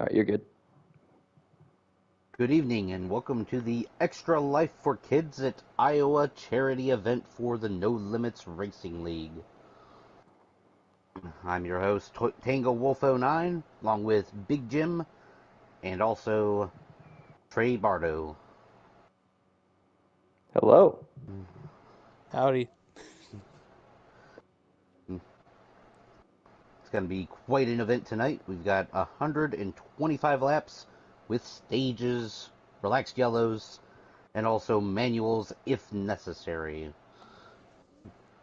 All right, you're good. Good evening and welcome to the Extra Life for Kids at Iowa charity event for the No Limits Racing League. I'm your host, Tango Wolf09, along with Big Jim and also Trey Bardo. Hello. Howdy. It's going to be quite an event tonight. We've got 125 laps with stages, relaxed yellows, and also manuals if necessary.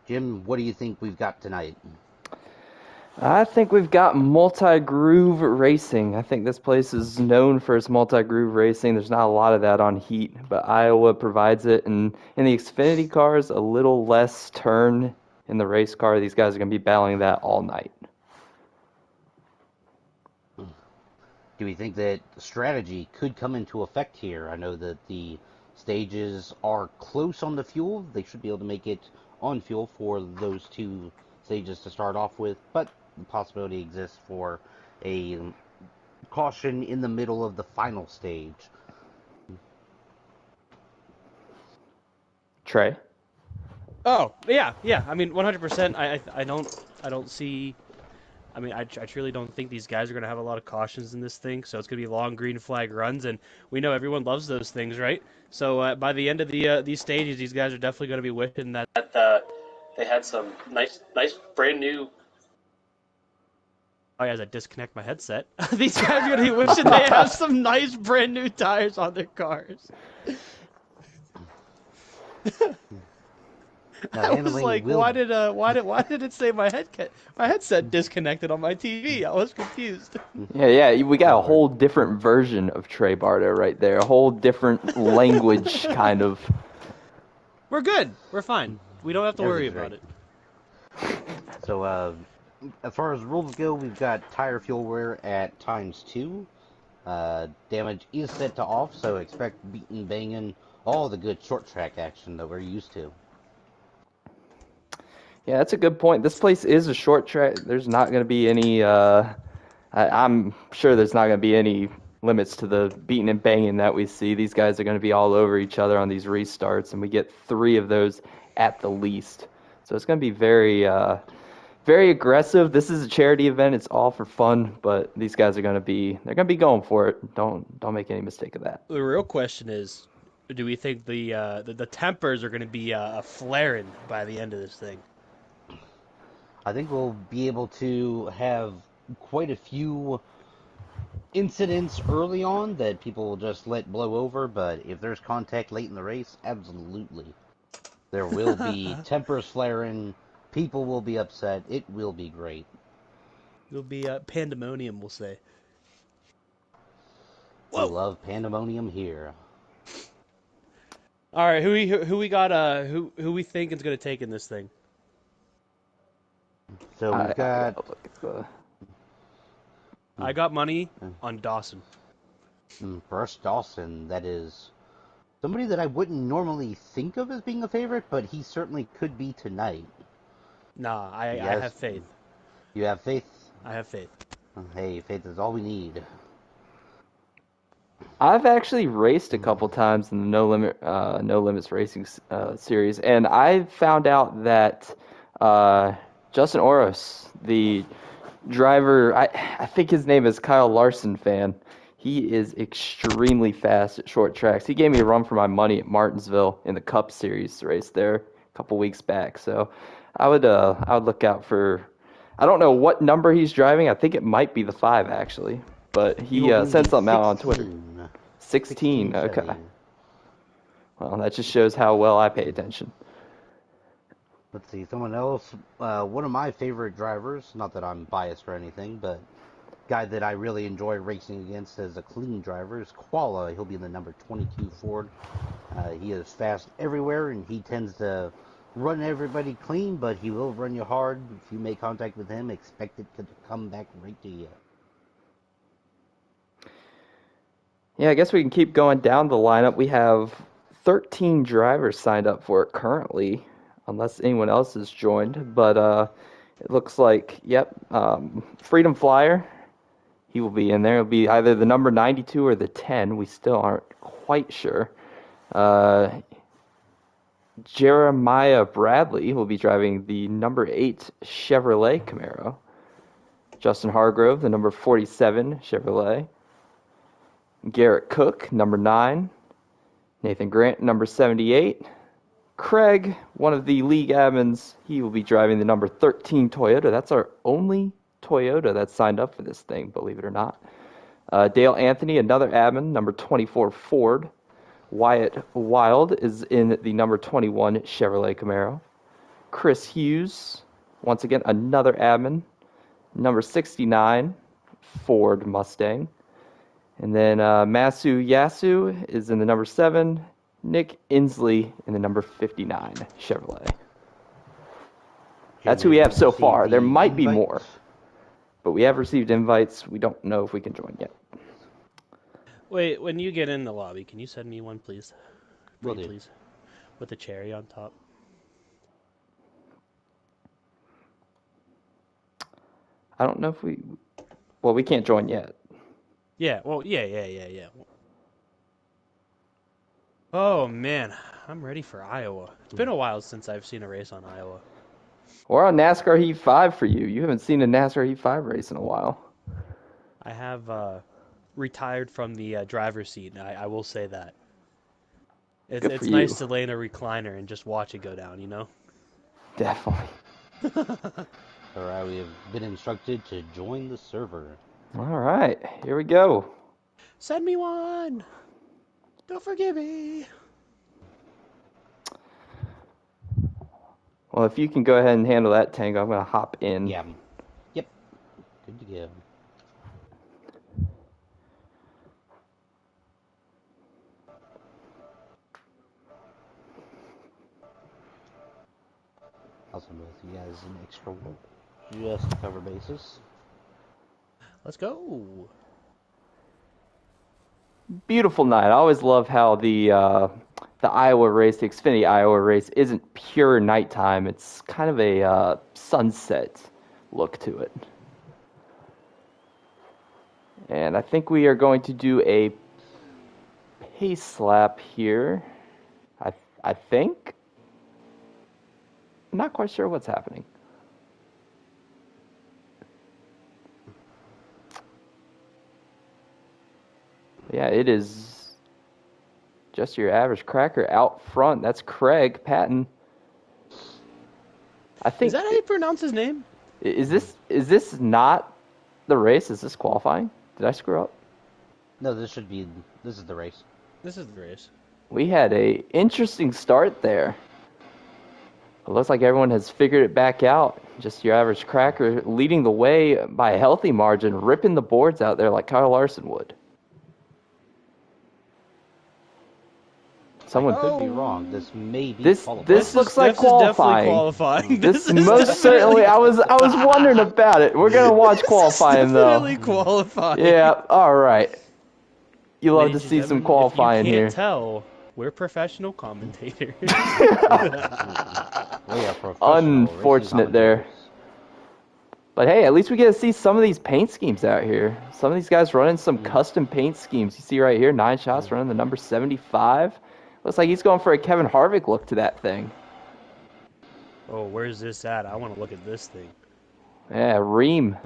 Jim, what do you think we've got tonight? I think we've got multi-groove racing. I think this place is known for its multi-groove racing. There's not a lot of that on heat, but Iowa provides it. And in the Xfinity cars, a little less turn in the race car. These guys are going to be battling that all night. Do we think that strategy could come into effect here? I know that the stages are close on the fuel. They should be able to make it on fuel for those two stages to start off with, but the possibility exists for a caution in the middle of the final stage. Trey? Oh, yeah. I mean, 100%. I don't see. I mean, I truly don't think these guys are going to have a lot of cautions in this thing. So it's going to be long green flag runs, and we know everyone loves those things, right? So by the end of these stages, these guys are definitely going to be wishing that they had some nice brand new. Oh, yeah, as I disconnect my headset, these guys are going to be wishing they have some nice brand new tires on their cars. Now, I was like, will why did it say my headset disconnected on my TV? I was confused. Yeah, we got a whole different version of Trey Bardo right there. A whole different language, kind of. We're good. We're fine. We don't have to worry about it. So, as far as rules go, we've got tire fuel wear at ×2. Damage is set to off, so expect beating, banging, all the good short track action that we're used to. Yeah, that's a good point. This place is a short track. There's not going to be any. I'm sure there's not going to be any limits to the beating and banging that we see. These guys are going to be all over each other on these restarts, and we get 3 of those at the least. So it's going to be very, very aggressive. This is a charity event. It's all for fun, but these guys are going to be going for it. Don't make any mistake of that. The real question is, do we think the tempers are going to be flaring by the end of this thing? I think we'll be able to have quite a few incidents early on that people will just let blow over, but if there's contact late in the race, absolutely. There will be tempers flaring, people will be upset, it will be great. It'll be pandemonium, we'll say. We love pandemonium here. All right, who we got? Who we think is going to take in this thing? So we've got. I got money on Dawson. Bruce Dawson, that is somebody that I wouldn't normally think of as being a favorite, but he certainly could be tonight. Nah, I have faith. You have faith? I have faith. Hey, faith is all we need. I've actually raced a couple times in the No Limits Racing series, and I found out that Justin Oros, the driver, I think his name is Kyle Larson fan. He is extremely fast at short tracks. He gave me a run for my money at Martinsville in the Cup Series race there a couple weeks back. So I would look out for. I don't know what number he's driving. I think it might be the 5 actually, but he sent something out on Twitter. 16. Okay. Well, that just shows how well I pay attention. Let's see, someone else. One of my favorite drivers, not that I'm biased or anything, but guy that I really enjoy racing against as a clean driver is Koala. He'll be in the number 22 Ford. He is fast everywhere, and he tends to run everybody clean, but he will run you hard. If you make contact with him, expect it to come back right to you. Yeah, I guess we can keep going down the lineup. We have 13 drivers signed up for it currently, unless anyone else has joined. But it looks like, Freedom Flyer He will be in there. It'll be either the number 92 or the 10. We still aren't quite sure. Jeremiah Bradley will be driving the number 8 Chevrolet Camaro. Justin Hargrove, the number 47 Chevrolet. Garrett Cook, number 9. Nathan Grant, number 78. Craig, one of the league admins, he will be driving the number 13 Toyota. That's our only Toyota that's signed up for this thing, believe it or not. Dale Anthony, another admin, number 24 Ford. Wyatt Wild is in the number 21 Chevrolet Camaro. Chris Hughes, once again, another admin, number 69 Ford Mustang. And then Masu Yasu is in the number 7. Nick Inslee in the number 59 Chevrolet. That's who we have so far. There might be more, but we have received invites. We don't know if we can join yet. Wait, when you get in the lobby, can you send me one, please? Will do. Please. With a cherry on top. I don't know if we... Well, we can't join yet. Yeah, well, yeah. Oh, man. I'm ready for Iowa. It's been a while since I've seen a race on Iowa. We're on NASCAR Heat 5 for you. You haven't seen a NASCAR Heat 5 race in a while. I have retired from the driver's seat, I will say that. It's nice to lay in a recliner and just watch it go down, you know? Definitely. Alright, we have been instructed to join the server. Alright, here we go. Send me one! Don't forgive me! Well, if you can go ahead and handle that, Tango, I'm going to hop in. Yeah. Yep. Good to go. Also, with you guys an extra work just to cover bases. Let's go! Beautiful night. I always love how the Iowa race, the Xfinity Iowa race, isn't pure nighttime. It's kind of a sunset look to it. And I think we are going to do a pace lap here. I think. I'm not quite sure what's happening. Yeah, it is just your average cracker out front. That's Craig Patton. I think. Is that how you pronounce his name? Is this not the race? Is this qualifying? Did I screw up? No, this is the race. This is the race. We had a interesting start there. It looks like everyone has figured it back out. Just your average cracker leading the way by a healthy margin, ripping the boards out there like Kyle Larson would. Someone could be wrong. This may be this looks like qualifying. Qualifying. This is most certainly. I was wondering about it. We're gonna watch qualifying though. Definitely qualifying. Yeah. All right. You love Ladies to see and some gentlemen, qualifying if you here. can't tell, we're professional commentators. We are professional Unfortunate racing there. commentators. But hey, at least we get to see some of these paint schemes out here. Some of these guys running some custom paint schemes. You see right here, 9 shots running the number 75. Looks like he's going for a Kevin Harvick look to that thing. Oh, where's this at? I want to look at this thing. Yeah, Ream.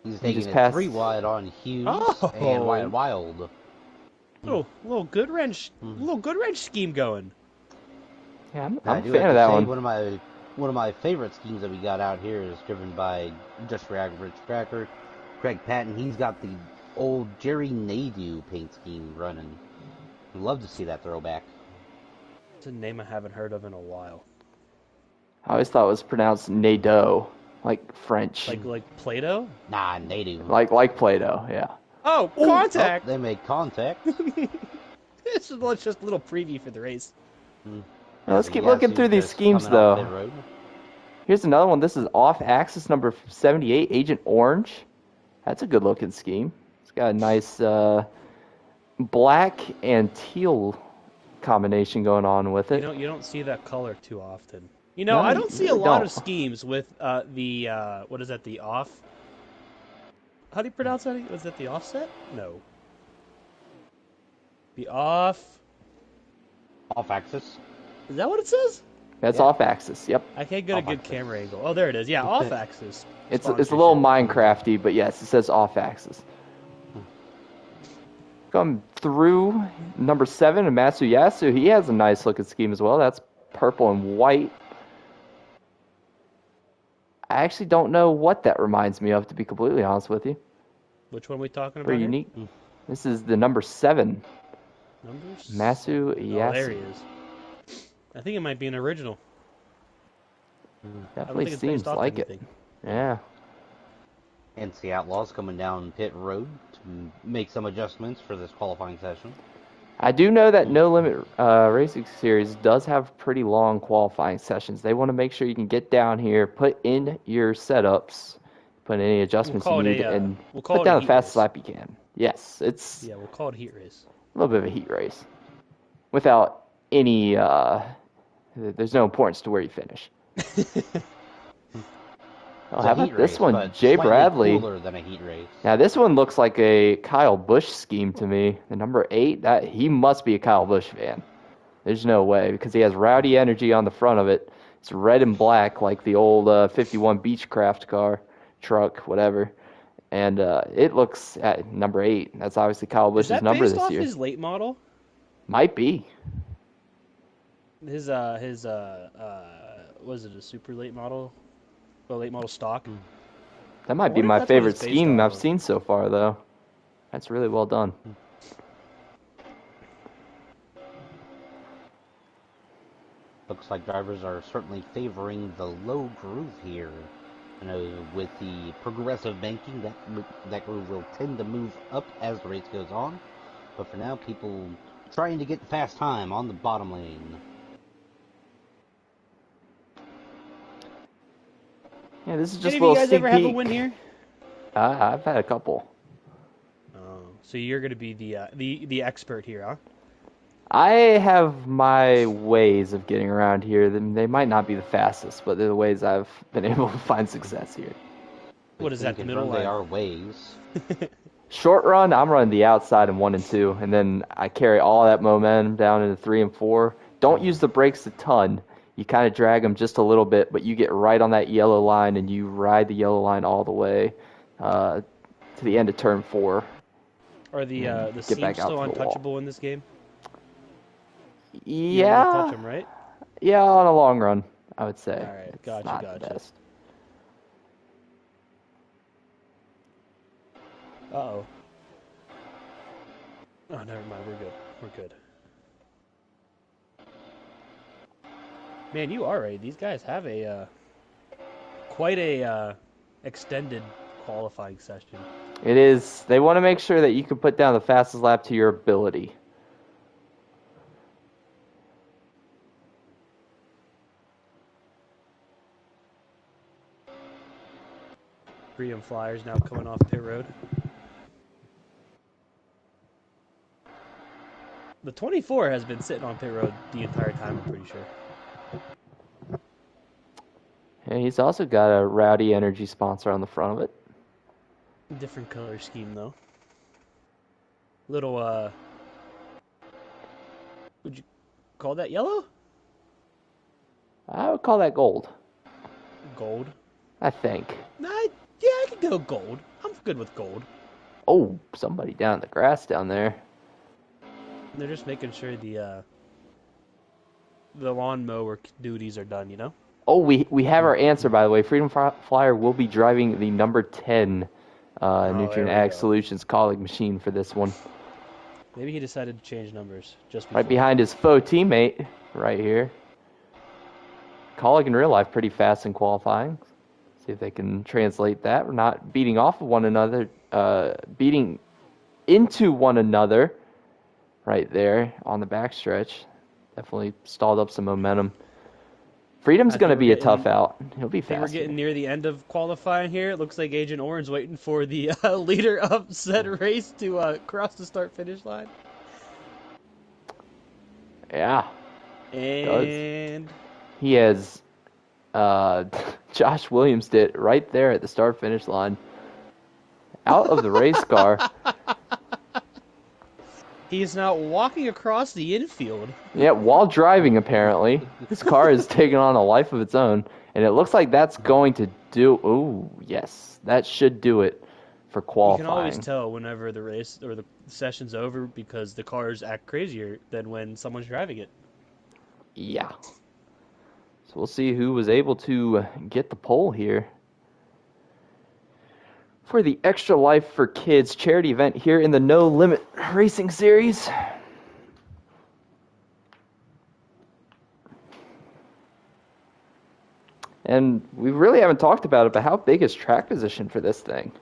He's taking just it passed- 3 wide on Hughes Oh. and Wyatt Wild. Little good wrench scheme going. Yeah, I'm I a do fan have of to that say, one. one of my favorite schemes that we got out here is driven by Just Your Average Cracker, Craig Patton. He's got the old Jerry Nadeau paint scheme running. I'd love to see that throwback. It's a name I haven't heard of in a while. I always thought it was pronounced Nadeau, like French. Like Play-Doh? Nah, Nadeau. Like Play-Doh, yeah. Oh, contact! Oh, they made contact. This is just a little preview for the race. Now, let's keep Yeah, looking so through these just schemes, coming off though. pit road. Here's another one. This is off-axis number 78, Agent Orange. That's a good-looking scheme. It's got a nice black and teal combination going on with it. You don't see that color too often. You know, No, I don't you see a really lot of don't. schemes with the what is that? The off. How do you pronounce that? Was that the offset? No. The off. Off axis. Is that what it says? That's Yeah. off axis. Yep. I can't get a Off good axis. camera angle. Oh, there it is. Yeah, off axis. It's a little Sponsorship. Minecrafty, but yes, it says off axis. Come through number 7, Matsuyasu. He has a nice looking scheme as well. That's purple and white. I actually don't know what that reminds me of, to be completely honest with you. Which one are we talking about? Pretty here? unique. This is the number 7, Numbers? Matsuyasu. Oh, there he is. I think it might be an original. Definitely think it's seems based off like it. anything. Yeah. NC Outlaws coming down pit road to make some adjustments for this qualifying session. I do know that No Limit Racing Series does have pretty long qualifying sessions. They want to make sure you can get down here, put in your setups, put in any adjustments you need, and put down the fastest lap you can. Yes, it's Yeah, we'll call it heat race. a little bit of a heat race. Without any, there's no importance to where you finish. Oh, how about this one? Jay Bradley. Cooler than a heat race. Now this one looks like a Kyle Busch scheme to me. The number 8, that he must be a Kyle Busch fan. There's no way, because he has Rowdy Energy on the front of it. It's red and black like the old 51 Beechcraft truck, whatever. And it looks at number 8. That's obviously Kyle Busch's number this year. Is that based off his late model? Might be. His was it a super late model? Well, late model stock. That might be my favorite scheme I've seen so far, though. That's really well done. Looks like drivers are certainly favoring the low groove here. I know with the progressive banking, that groove will tend to move up as the race goes on. But for now, people trying to get fast time on the bottom lane. Yeah, this is just Any a of little you guys sneak ever have a peek. win here? I've had a couple. Oh, so you're going to be the expert here, huh? I have my ways of getting around here. They might not be the fastest, but they're the ways I've been able to find success here. What is that, the middle line? They are ways. Short run, I'm running the outside in 1 and 2, and then I carry all that momentum down into 3 and 4. Don't use the brakes a ton. You kind of drag them just a little bit, but you get right on that yellow line, and you ride the yellow line all the way to the end of turn 4. Are the seams still untouchable in this game? Yeah. You don't want to touch them, right? Yeah, on a long run, I would say. All right, gotcha. Best. Uh-oh. Oh, never mind. We're good. Man, you are right. These guys have a quite a extended qualifying session. It is. They want to make sure that you can put down the fastest lap to your ability. Freedom Flyers now coming off pit road. The 24 has been sitting on pit road the entire time, I'm pretty sure. And he's also got a Rowdy Energy sponsor on the front of it. Different color scheme, though. Little, would you call that yellow? I would call that gold. Gold? I think. Yeah, I could go gold. I'm good with gold. Oh, somebody down in the grass down there. They're just making sure the lawnmower duties are done, you know? Oh, we have our answer, by the way. Freedom Flyer will be driving the number 10 Nutrient Ag Solutions colleague machine for this one. Maybe he decided to change numbers just before. Right behind his faux teammate, right here. Colleague in real life pretty fast in qualifying. See if they can translate that. We're not beating off of one another, beating into one another right there on the backstretch. Definitely stalled up some momentum. Freedom's going to be a tough out. He'll be fast. We're getting near the end of qualifying here. It looks like Agent Orange waiting for the leader upset race to cross the start-finish line. Yeah. And he has Josh Williams did right there at the start-finish line. out of the race car. He is now walking across the infield. Yeah, while driving, apparently. His car is taking on a life of its own. And it looks like that's going to do... Ooh, yes. That should do it for You can always qualifying. tell whenever the race or the session's over because the cars act crazier than when someone's driving it. Yeah. So we'll see who was able to get the pole here. For the Extra Life for Kids charity event here in the No Limit Racing Series. And we really haven't talked about it, but how big is track position for this thing?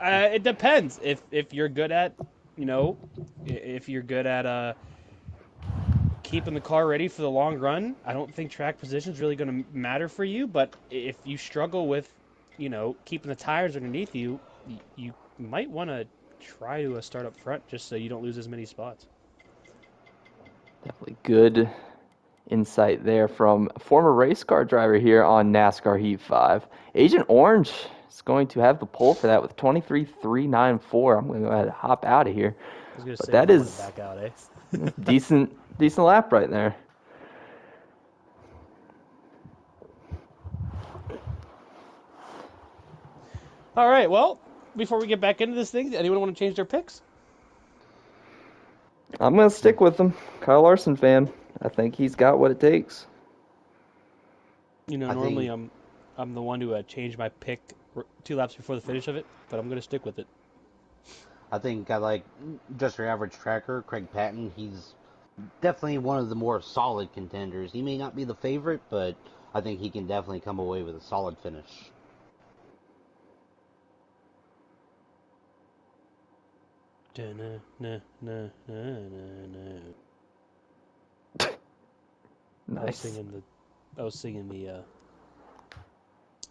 It depends. If you're good at, if you're good at keeping the car ready for the long run, I don't think track position is really going to matter for you. But if you struggle with, keeping the tires underneath you, you might want to try to start up front just so you don't lose as many spots. Definitely good insight there from a former race car driver here on NASCAR Heat 5. Agent Orange is going to have the pole for that with 23.394. I'm going to go ahead and hop out of here. I was going to But say, that is back out, eh? decent lap right there. All right, well, before we get back into this thing, anyone want to change their picks? I'm going to stick with him. Kyle Larson fan. I think he's got what it takes. Normally I'm the one to change my pick 2 laps before the finish of it, but I'm going to stick with it. I think I like just your average tracker, Craig Patton. He's definitely one of the more solid contenders. He may not be the favorite, but I think he can definitely come away with a solid finish. Nice. I was singing the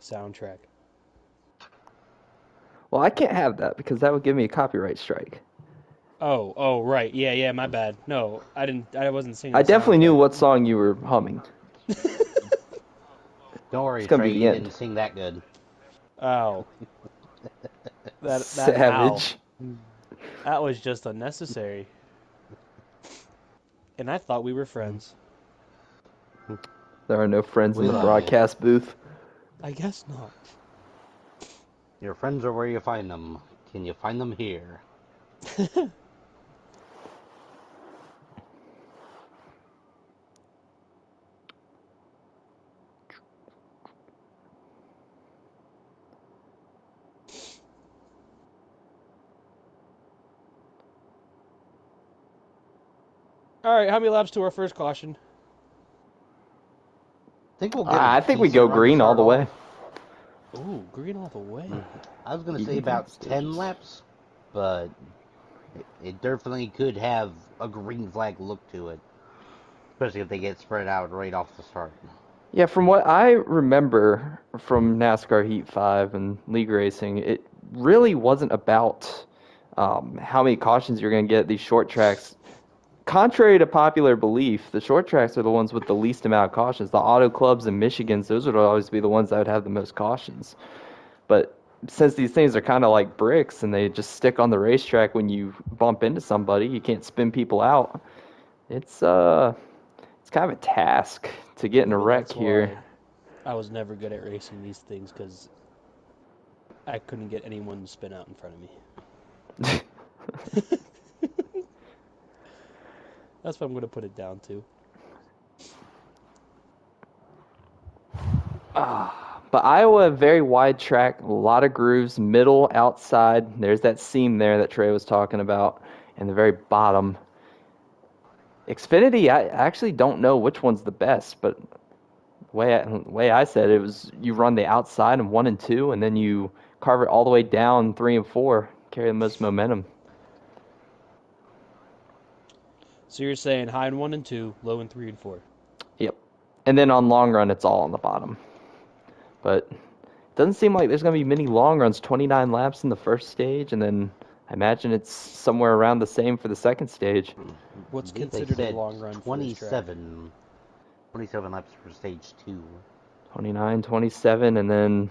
soundtrack. Well, I can't have that because that would give me a copyright strike. Oh, right. Yeah, my bad. No, I wasn't singing I the definitely knew soundtrack. what song you were humming. Don't worry, It's gonna be Trey, the you end. didn't sing that good. Oh. Savage. That was just unnecessary. And I thought we were friends. There are no friends in We the love broadcast booth. I guess not. Your friends are where you find them. Can you find them here? All right, how many laps to our first caution? Think we'll get I a think we decent go run to green all start the off. way. Ooh, green all the way. I was going to say Even about through the 10 stages. laps, but it definitely could have a green flag look to it. Especially if they get spread out right off the start. Yeah, from what I remember from NASCAR Heat 5 and league racing, it really wasn't about how many cautions you're going to get at these short tracks. Contrary to popular belief, the short tracks are the ones with the least amount of cautions. The auto clubs and Michigans, those would always be the ones that would have the most cautions. But since these things are kind of like bricks and they just stick on the racetrack when you bump into somebody, you can't spin people out. It's kind of a task to get in a Maybe wreck that's here. why I was never good at racing these things because I couldn't get anyone to spin out in front of me. That's what I'm going to put it down to. But Iowa, very wide track, a lot of grooves, middle, outside. There's that seam there that Trey was talking about, and the very bottom. Xfinity, I actually don't know which one's the best, but the way I said it was you run the outside in 1 and 2, and then you carve it all the way down 3 and 4, carry the most momentum. So you're saying high in 1 and 2, low in 3 and 4. Yep. And then on long run, it's all on the bottom. But it doesn't seem like there's going to be many long runs, 29 laps in the first stage, and then I imagine it's somewhere around the same for the second stage. What's I think they considered a said long run for this track? 27 laps for stage 2. 29, 27, and then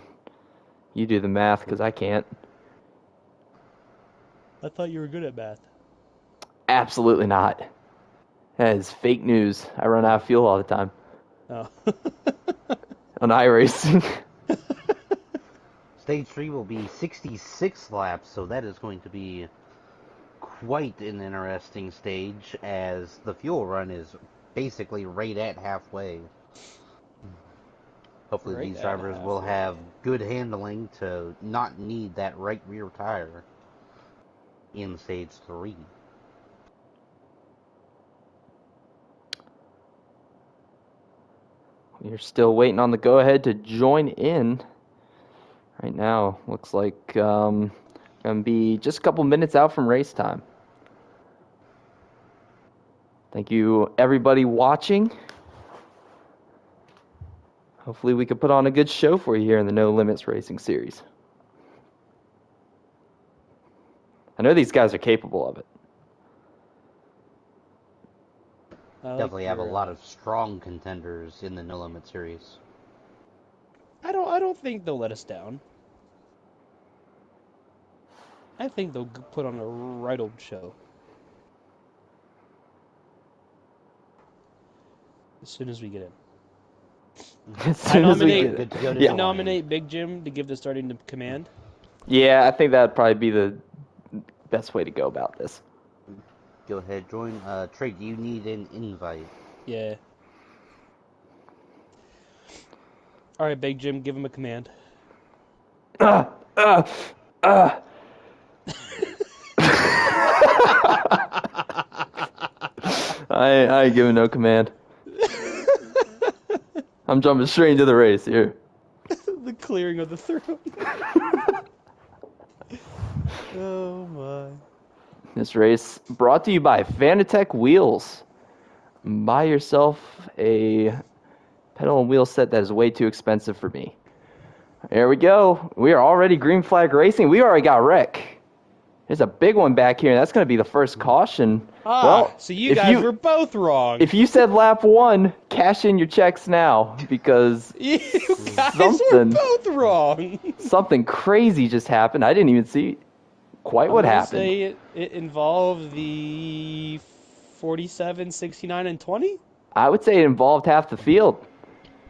You do the math, because I can't. I thought you were good at math. Absolutely not. That is fake news. I run out of fuel all the time Oh. on iRacing. Stage 3 will be 66 laps, so that is going to be quite an interesting stage, as the fuel run is basically right at halfway. Hopefully Right these at drivers will halfway. have good handling to not need that right rear tire in stage 3. You're still waiting on the go-ahead to join in. Right now, looks like going to be just a couple minutes out from race time. Thank you, everybody watching. Hopefully we can put on a good show for you here in the No Limits Racing Series. I know these guys are capable of it. Definitely have a lot of strong contenders in the No Limit series. I don't think they'll let us down. I think they'll put on a right old show. As soon as we get in. As soon as we get Good to go it. to Yeah. I join. nominate Big Jim to give the starting to command. Yeah, I think that'd probably be the best way to go about this. Go ahead, join. Trey, do you need an invite? Yeah. All right, Big Jim, give him a command. I ain't giving no command. I'm jumping straight into the race here. The clearing of the throat. Oh my. This race brought to you by Fanatec Wheels. Buy yourself a pedal and wheel set that is way too expensive for me. There we go. We are already green flag racing. We already got wreck. There's a big one back here, and that's going to be the first caution. Well, So you guys were both wrong. If you said lap 1, cash in your checks now, because you guys were both wrong. something crazy just happened. I didn't even see quite what happened. Say it involved the 47, 69, and 20? I would say it involved half the field,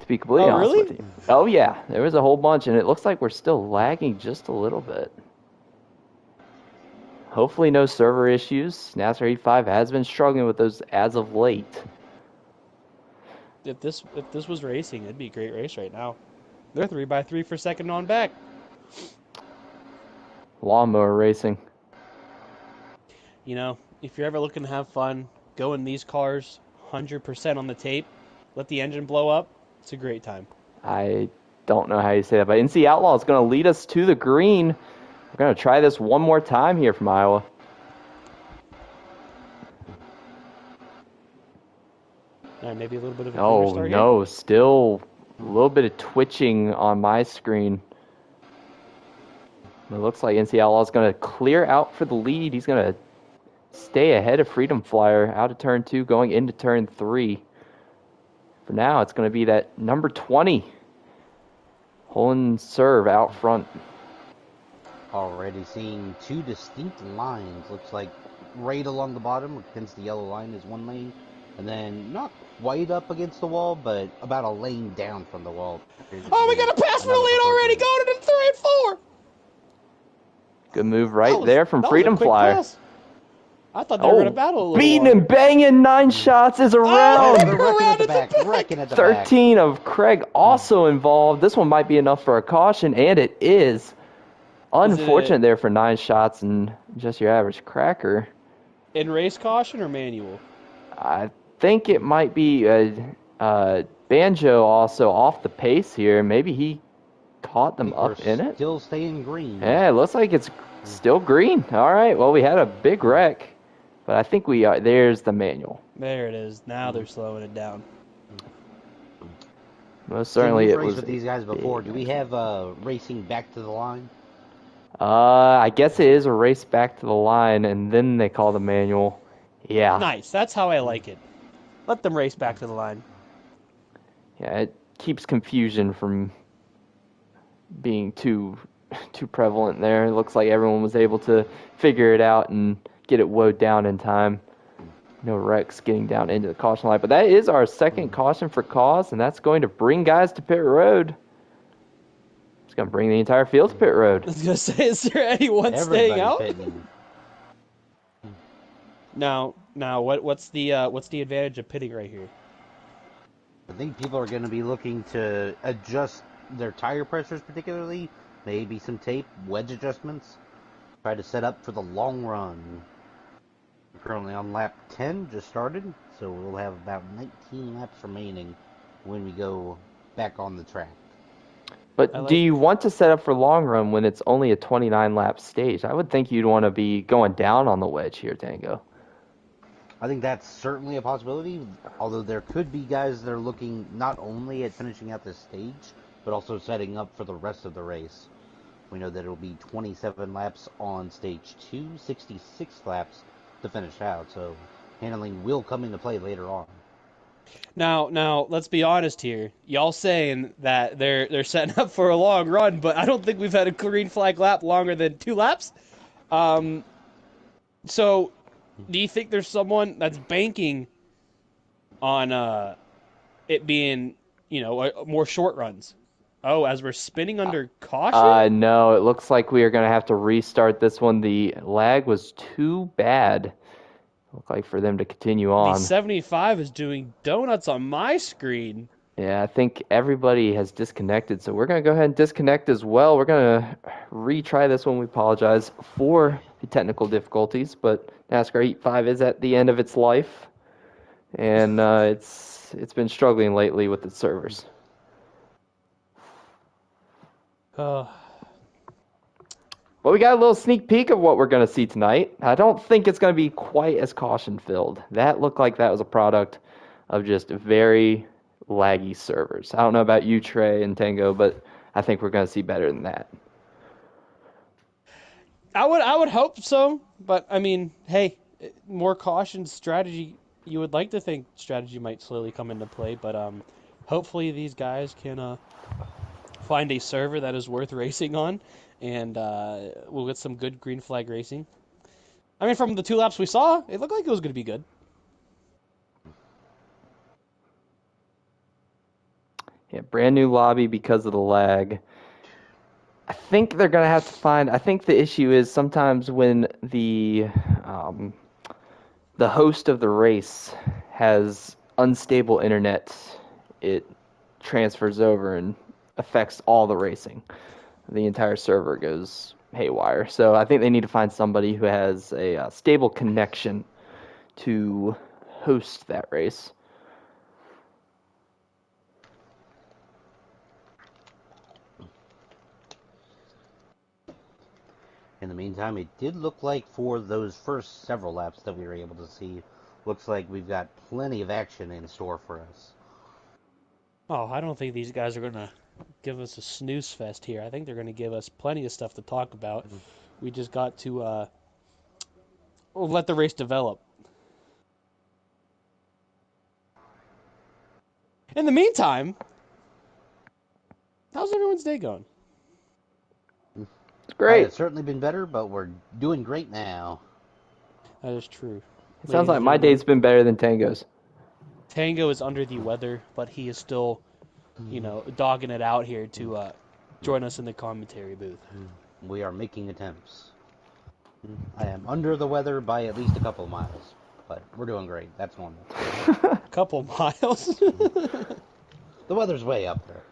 to be completely honest with you. Oh, yeah. There was a whole bunch, and it looks like we're still lagging just a little bit. Hopefully no server issues. NASCAR 85 has been struggling with those as of late. If this was racing, it'd be a great race right now. They're 3x3 for second on back. Lawnmower racing. You know, if you're ever looking to have fun, go in these cars, 100% on the tape, let the engine blow up. It's a great time. I don't know how you say that, but NC Outlaw is going to lead us to the green. We're going to try this one more time here from Iowa. Maybe a little bit of a Oh, no. here. Still a little bit of twitching on my screen. It looks like NC Outlaw is going to clear out for the lead. He's going to stay ahead of Freedom Flyer out of turn 2, going into turn 3. For now, it's going to be that number 20. Holding serve out front. Already seeing two distinct lines. Looks like right along the bottom against the yellow line is one lane, and then not quite up against the wall, but about a lane down from the wall. Oh, we got a pass for the lead already, going into 3 and 4. Good move there from Freedom Flyer. Pass. I thought they were going to battle a little beating longer. and banging 9 shots is around. Wrecking at the back. 13 of Craig also involved. This one might be enough for a caution, and it is. Unfortunate there for 9 shots and just your average cracker. In race caution or manual? I think it might be Banjo also off the pace here. Maybe he caught them up in it. Still staying green. Yeah, it looks like it's still green. All right, well, we had a big wreck, but I think we are. There's the manual. There it is. Now they're slowing it down. Most certainly it was. With these guys before. Do we have racing back to the line? I guess it is a race back to the line, and then they call the manual. Yeah. Nice. That's how I like it. Let them race back to the line. Yeah, it keeps confusion from being too too prevalent there. It looks like everyone was able to figure it out and get it woed down in time. No wrecks getting down into the caution line. But that is our second caution for cause, and that's going to bring guys to pit road. It's going to bring the entire field to pit road. I was gonna say, is there anyone staying Everybody out? pitting. Now, what's the advantage of pitting right here? I think people are going to be looking to adjust their tire pressures, particularly. Maybe some tape, wedge adjustments. Try to set up for the long run. We're currently on lap 10, just started, so we'll have about 19 laps remaining when we go back on the track. But do you want to set up for long run when it's only a 29 lap stage? I would think you'd want to be going down on the wedge here, Tango. I think that's certainly a possibility, although there could be guys that are looking not only at finishing out this stage, but also setting up for the rest of the race. We know that it'll be 27 laps on stage 2, 66 laps to finish out, so handling will come into play later on. Now, let's be honest here. Y'all saying that they're setting up for a long run, but I don't think we've had a green flag lap longer than 2 laps. So, do you think there's someone that's banking on it being, more short runs? Oh, as we're spinning under caution? No, it looks like we are going to have to restart this one. The lag was too bad. Look like for them to continue on. The 75 is doing donuts on my screen. Yeah, I think everybody has disconnected, so we're going to go ahead and disconnect as well. We're going to retry this one. We apologize for the technical difficulties, but NASCAR Heat 5 is at the end of its life, and it's been struggling lately with its servers. Well, we got a little sneak peek of what we're going to see tonight. I don't think it's going to be quite as caution-filled. That looked like that was a product of just very laggy servers. I don't know about you, Trey and Tango, but I think we're going to see better than that. I would hope so, but I mean, hey, more caution strategy. You would like to think strategy might slowly come into play, but hopefully these guys can find a server that is worth racing on, and we'll get some good green flag racing. I mean, from the 2 laps we saw, it looked like it was going to be good. Yeah, brand new lobby because of the lag. I think they're going to have to find... I think the issue is sometimes when the host of the race has unstable internet, it transfers over and affects all the racing. The entire server goes haywire. So I think they need to find somebody who has a stable connection to host that race. In the meantime, it did look like for those first several laps that we were able to see, looks like we've got plenty of action in store for us. Oh, I don't think these guys are going to give us a snooze fest here. I think they're going to give us plenty of stuff to talk about. We just got to let the race develop. In the meantime, how's everyone's day going? It's great. It's certainly been better, but we're doing great now. That is true. It sounds like my day's been better than Tango's. Tango is under the weather, but he is still, dogging it out here to join us in the commentary booth. We are making attempts. I am under the weather by at least a couple of miles, but we're doing great. That's normal. Couple miles? The weather's way up there.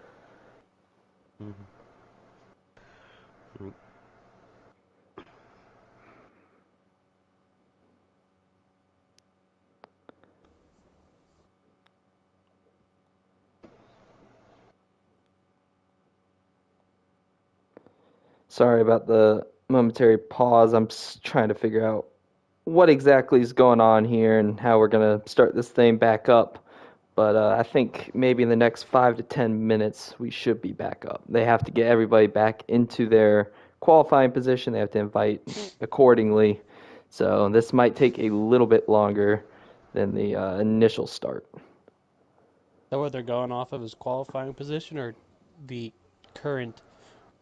Sorry about the momentary pause. I'm trying to figure out what exactly is going on here and how we're going to start this thing back up. But I think maybe in the next 5 to 10 minutes, we should be back up. They have to get everybody back into their qualifying position. They have to invite accordingly. So this might take a little bit longer than the initial start. Is that what they're going off of, is qualifying position or the current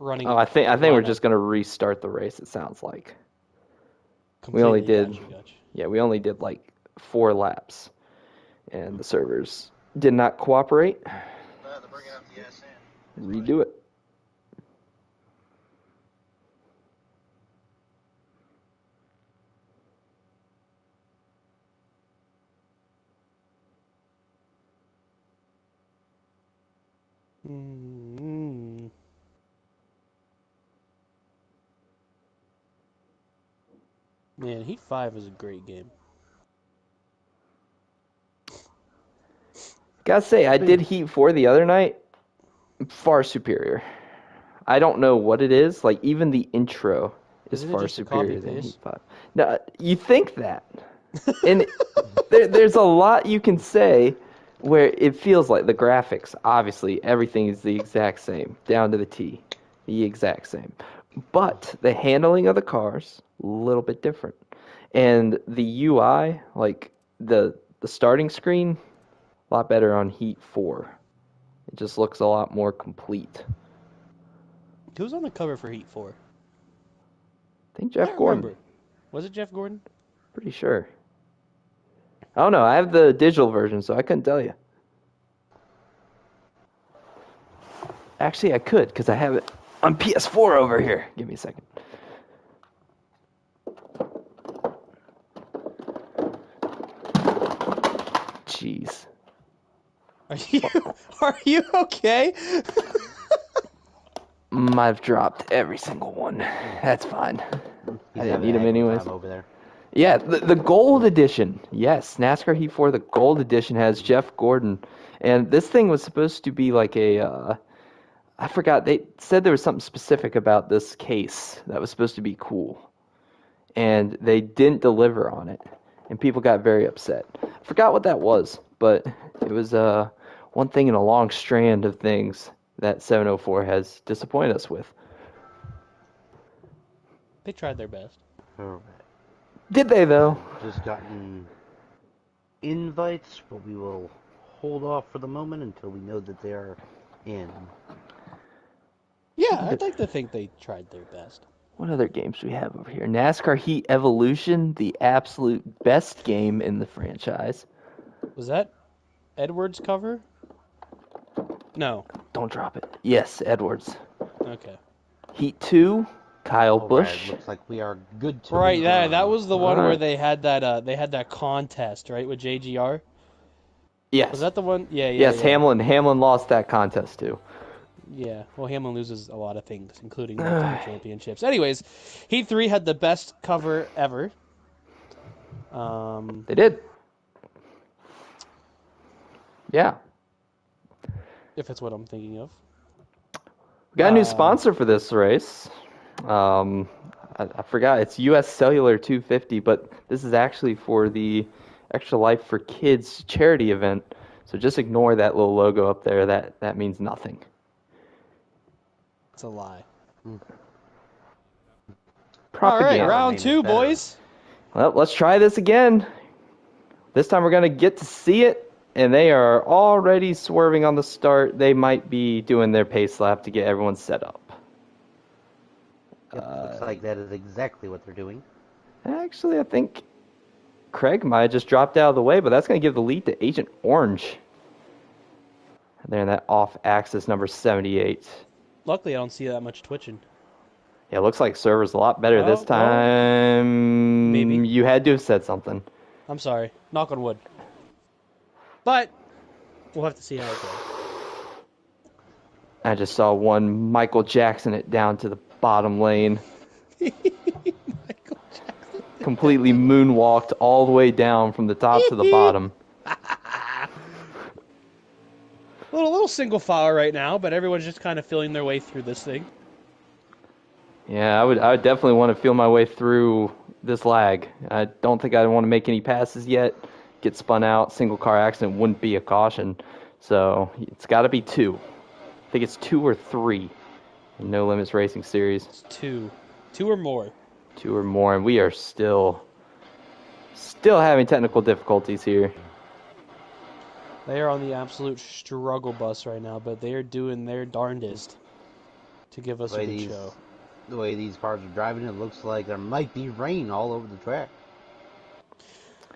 running. Oh, I think the we're lineup. just gonna restart the race. It sounds like we only Completely did. gotcha. Yeah, we only did like 4 laps, and the servers did not cooperate. Redo it. Mm-hmm. Man, Heat 5 is a great game. Gotta say, I did Heat 4 the other night. Far superior. I don't know what it is. Like, even the intro is Isn't it far just a copy superior than Heat paste? 5. No, you think that. And there's a lot you can say where it feels like the graphics, obviously, everything is the exact same, down to the T, the exact same. But the handling of the cars, a little bit different. And the UI, like the starting screen, a lot better on Heat 4. It just looks a lot more complete. Who's on the cover for Heat 4? I think I Jeff can't Gordon. remember. Was it Jeff Gordon? Pretty sure. I don't know. I have the digital version, so I couldn't tell you. Actually, I could, because I have it on PS4 over here. Give me a second. Jeez. Are you okay? I've dropped every single one. That's fine. I He's didn't having need a them heck of a anyways. time over there. Yeah, the gold edition. Yes, NASCAR Heat 4, the gold edition has Jeff Gordon. And this thing was supposed to be like a, I forgot, they said there was something specific about this case that was supposed to be cool. And they didn't deliver on it. And people got very upset. I forgot what that was, but it was one thing in a long strand of things that 704 has disappointed us with. They tried their best. Alright. Did they, though? Just gotten invites, but we will hold off for the moment until we know that they are in. Yeah, I'd like to think they tried their best. What other games do we have over here? NASCAR Heat Evolution, the absolute best game in the franchise. Was that Edwards' cover? No. Don't drop it. Yes, Edwards. Okay. Heat 2, Kyle Alright, Busch. looks like we are good to Right, move that on. was the one where Alright. they had that contest, right, with JGR? Yes. Was that the one? Yeah. Yes, Hamlin lost that contest too. Yeah, well, Hamlin loses a lot of things, including multiple championships. Anyways, Heat 3 had the best cover ever. They did. Yeah. If it's what I'm thinking of. We got a new sponsor for this race. I forgot. It's US Cellular 250, but this is actually for the Extra Life for Kids charity event. So just ignore that little logo up there. That means nothing. It's a lie. Propaganda. All right, round Name is 2, better. boys. Well, let's try this again. This time we're going to get to see it, and they are already swerving on the start. They might be doing their pace lap to get everyone set up. Yep, looks like that is exactly what they're doing. Actually, I think Craig might have just dropped out of the way, but that's going to give the lead to Agent Orange. They're in that off-axis number 78. Luckily, I don't see that much twitching. Yeah, it looks like server's a lot better this Well, time. maybe. You had to have said something. I'm sorry. Knock on wood. But we'll have to see how it goes. I just saw one Michael Jackson it down to the bottom lane. Michael Jackson. Completely moonwalked all the way down from the top to the bottom. A little single file right now, but everyone's just kind of feeling their way through this thing. Yeah, I would definitely want to feel my way through this lag. I don't think I want to make any passes yet. Get spun out, single car accident wouldn't be a caution. So it's got to be 2. I think it's 2 or 3 in No Limits Racing Series. It's 2. 2 or more. 2 or more, and we are still having technical difficulties here. They are on the absolute struggle bus right now, but they are doing their darndest. to give us a good show. The way these cars are driving, it looks like there might be rain all over the track.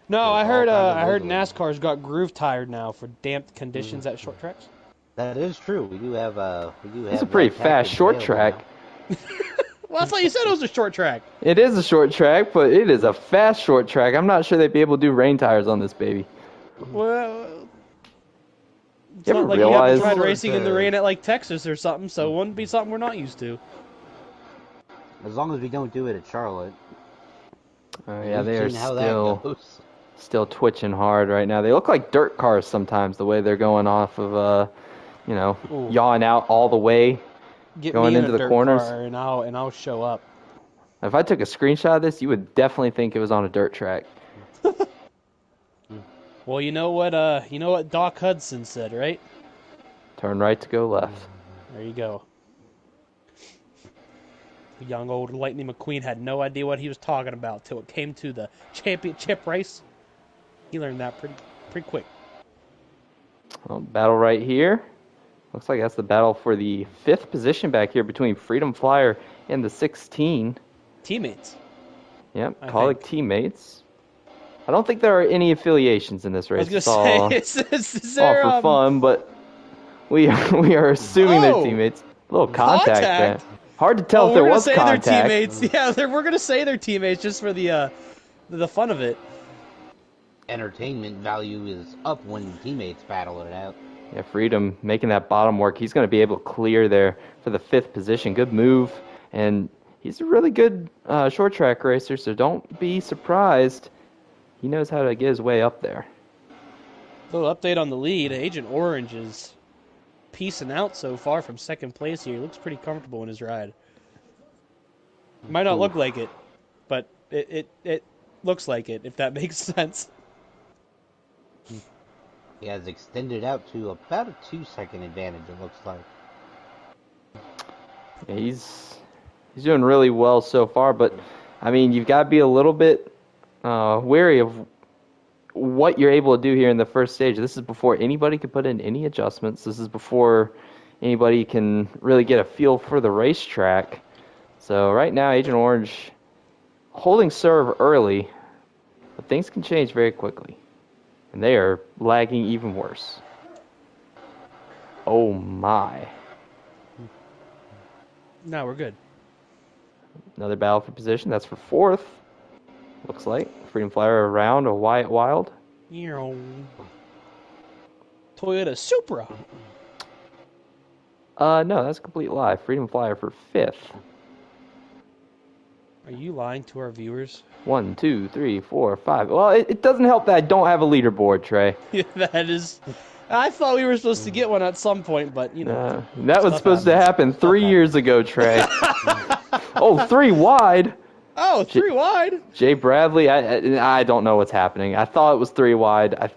No, There's I all heard. kinds of I heard wiggling. NASCAR's got groove tired now for damp conditions at short tracks. That is true. We do have It's a pretty that fast package short available track. now. Well, I thought you said it was a short track. It is a short track, but it is a fast short track. I'm not sure they'd be able to do rain tires on this baby. Well, it's You not ever like you haven't realize- tried racing in the rain at like Texas or something, so it wouldn't be something we're not used to. As long as we don't do it at Charlotte. Yeah, We've they are seen how that goes. still twitching hard right now. They look like dirt cars sometimes, the way they're going off of, Ooh. yawing out all the way. Get Going me in into a the dirt corners. car and I'll show up. If I took a screenshot of this, you would definitely think it was on a dirt track. Well, you know what Doc Hudson said, right? Turn right to go left. There you go. Young old Lightning McQueen had no idea what he was talking about till it came to the championship race. He learned that pretty quick. Well, battle right here. Looks like that's the battle for the 5th position back here between Freedom Flyer and the 16. Teammates. Yep, I colleague think. teammates. I don't think there are any affiliations in this I race. was gonna It's say, is all there for fun, but we are assuming they're Oh! teammates. A little contact Contact? there. Hard to tell if we're there gonna was say contact. they're teammates. Yeah, we're gonna say they're teammates just for the fun of it. Entertainment value is up when teammates battle it out. Yeah, Freedom making that bottom work. He's going to be able to clear there for the 5th position. Good move, and he's a really good short track racer, so don't be surprised. He knows how to get his way up there. Little update on the lead. Agent Orange is piecing out so far from second place here. He looks pretty comfortable in his ride. Might not look like it, but it looks like it, if that makes sense. He has extended out to about a 2-second advantage, it looks like. Yeah, he's doing really well so far, but I mean, you've got to be a little bit wary of what you're able to do here in the first stage. This is before anybody can put in any adjustments. This is before anybody can really get a feel for the racetrack. So right now, Agent Orange holding serve early, but things can change very quickly. And they are lagging even worse. Oh my. No, we're good. Another battle for position. That's for 4th. Looks like. Freedom Flyer around a Wyatt Wild. Toyota Supra. No, that's a complete lie. Freedom Flyer for 5th. Are you lying to our viewers? 1, 2, 3, 4, 5. Well, it doesn't help that I don't have a leaderboard, Trey. Yeah, that is. I thought we were supposed to get one at some point, but you know. That was stuff supposed to happens. happen 3 years ago, Trey. Oh, 3 wide. Oh, 3 wide. Jay Bradley, I don't know what's happening. I thought it was 3 wide. I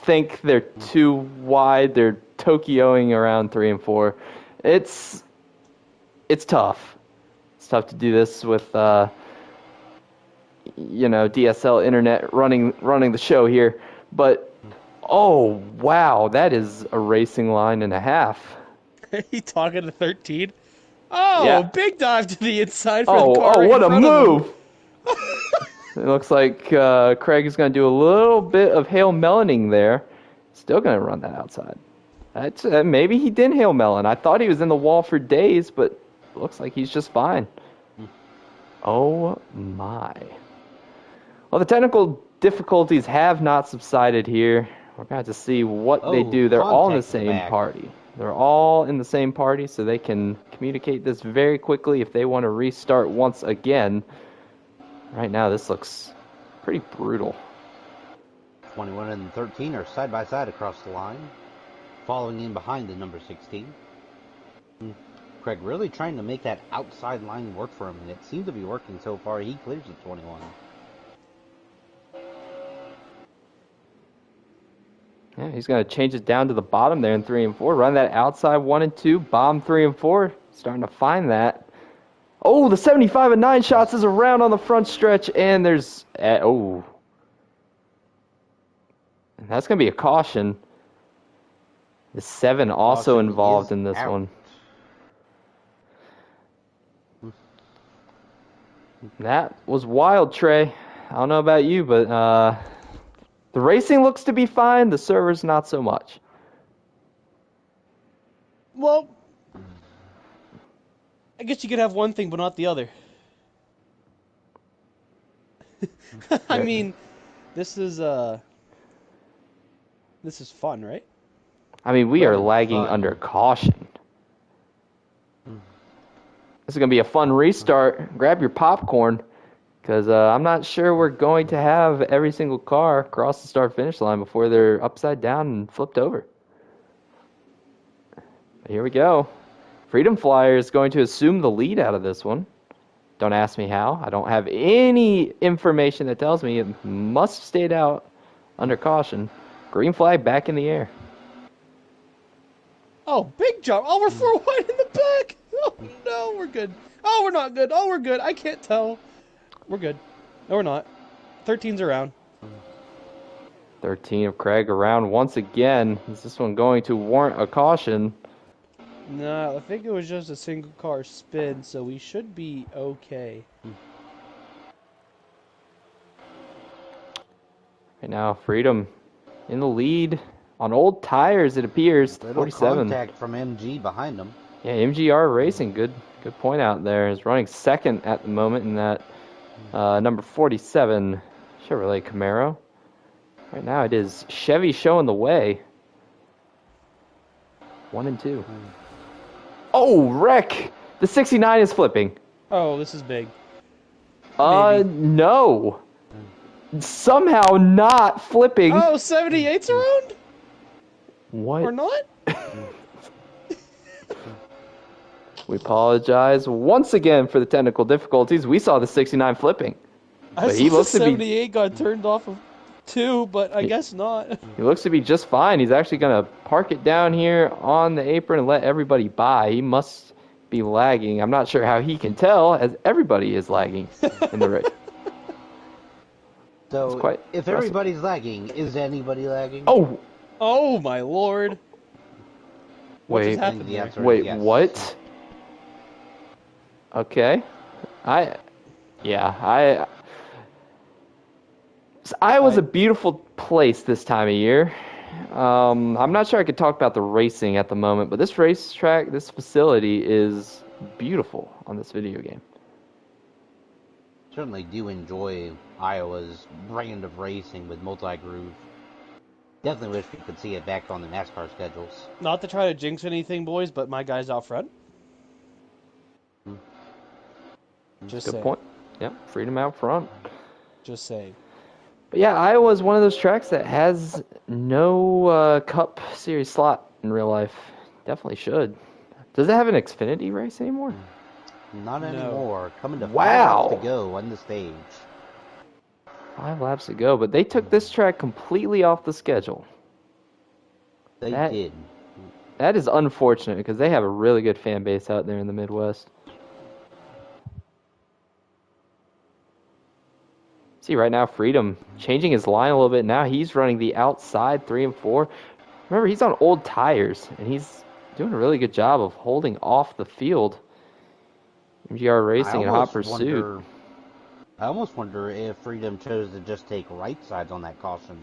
think they're 2 wide. They're Tokyoing around 3 and 4. It's tough. It's tough to do this with DSL internet running the show here. But oh wow, that is a racing line and a half. Are you talking to 13? Oh, Yeah. big dive to the inside for the car. Oh, right what in a front of him. move! It looks like Craig is going to do a little bit of Hail Meloning there. Still going to run that outside. That's maybe he did Hail Melon. I thought he was in the wall for days, but looks like he's just fine. Oh my. Well, the technical difficulties have not subsided here. We're going to see what they do. They're all in the contact same back. party. They're all in the same party, so they can communicate this very quickly if they want to restart once again. Right now, this looks pretty brutal. 21 and 13 are side by side across the line, following in behind the number 16. Craig really trying to make that outside line work for him, and it seems to be working so far. He clears the 21. Yeah, he's going to change it down to the bottom there in 3 and 4. Run that outside 1 and 2. Bomb 3 and 4. Starting to find that. Oh, the 75 and 9 shots is around on the front stretch, and there's... And that's going to be a caution. The 7 also Caution involved is in this out. one. That was wild, Trey. I don't know about you, but the racing looks to be fine. The servers, not so much. Well, I guess you could have one thing but not the other. I mean, this is fun, right? I mean, we are Very lagging fun. under caution. This is going to be a fun restart. Grab your popcorn, because I'm not sure we're going to have every single car cross the start-finish line before they're upside down and flipped over. But here we go. Freedom Flyer is going to assume the lead out of this one. Don't ask me how. I don't have any information that tells me it must have stayed out under caution. Green flag back in the air. Oh, big jump. Oh, we're 4 wide in the back. Oh, no, we're good. Oh, we're not good. Oh, we're good. I can't tell. We're good. No, we're not. 13's around. 13 of Craig around once again. Is this one going to warrant a caution? No, I think it was just a single car spin, so we should be okay. Right now, Freedom in the lead on old tires, it appears. Little 47. contact from MG behind him. Yeah, MGR Racing, good point out there. Is running second at the moment in that number 47 Chevrolet Camaro. Right now it is Chevy showing the way. 1 and 2. Oh, wreck! The 69 is flipping. Oh, this is big. Maybe. No. Somehow not flipping. Oh, 78's around? What? Or not? We apologize once again for the technical difficulties. We saw the 69 flipping. I But he saw looks the to be 78 got turned off of 2, but I guess not. he looks to be just fine. He's actually going to park it down here on the apron and let everybody by. He must be lagging. I'm not sure how he can tell, as everybody is lagging in the race. So, quite if impressive. everybody's lagging, is anybody lagging? Oh, Oh, my lord. What wait, just happened The there? answer is wait, yes. what? Okay. Iowa's a beautiful place this time of year. I'm not sure I could talk about the racing at the moment, but this racetrack, this facility is beautiful on this video game. Certainly do enjoy Iowa's brand of racing with multi-groove. Definitely wish we could see it back on the NASCAR schedules. Not to try to jinx anything, boys, but my guy's out front. Just Good saying. point. Yeah, freedom out front. Just saying. But yeah, Iowa is one of those tracks that has no Cup Series slot in real life. Definitely should. Does it have an Xfinity race anymore? Not No. anymore. Coming to Wow. 5 laps to go on the stage. 5 laps to go, but they took this track completely off the schedule. They That- did. That is unfortunate because they have a really good fan base out there in the Midwest. See, right now, Freedom changing his line a little bit. Now he's running the outside 3 and 4. Remember, he's on old tires, and he's doing a really good job of holding off the field. MGR Racing in hot pursuit. I almost wonder if Freedom chose to just take right sides on that caution.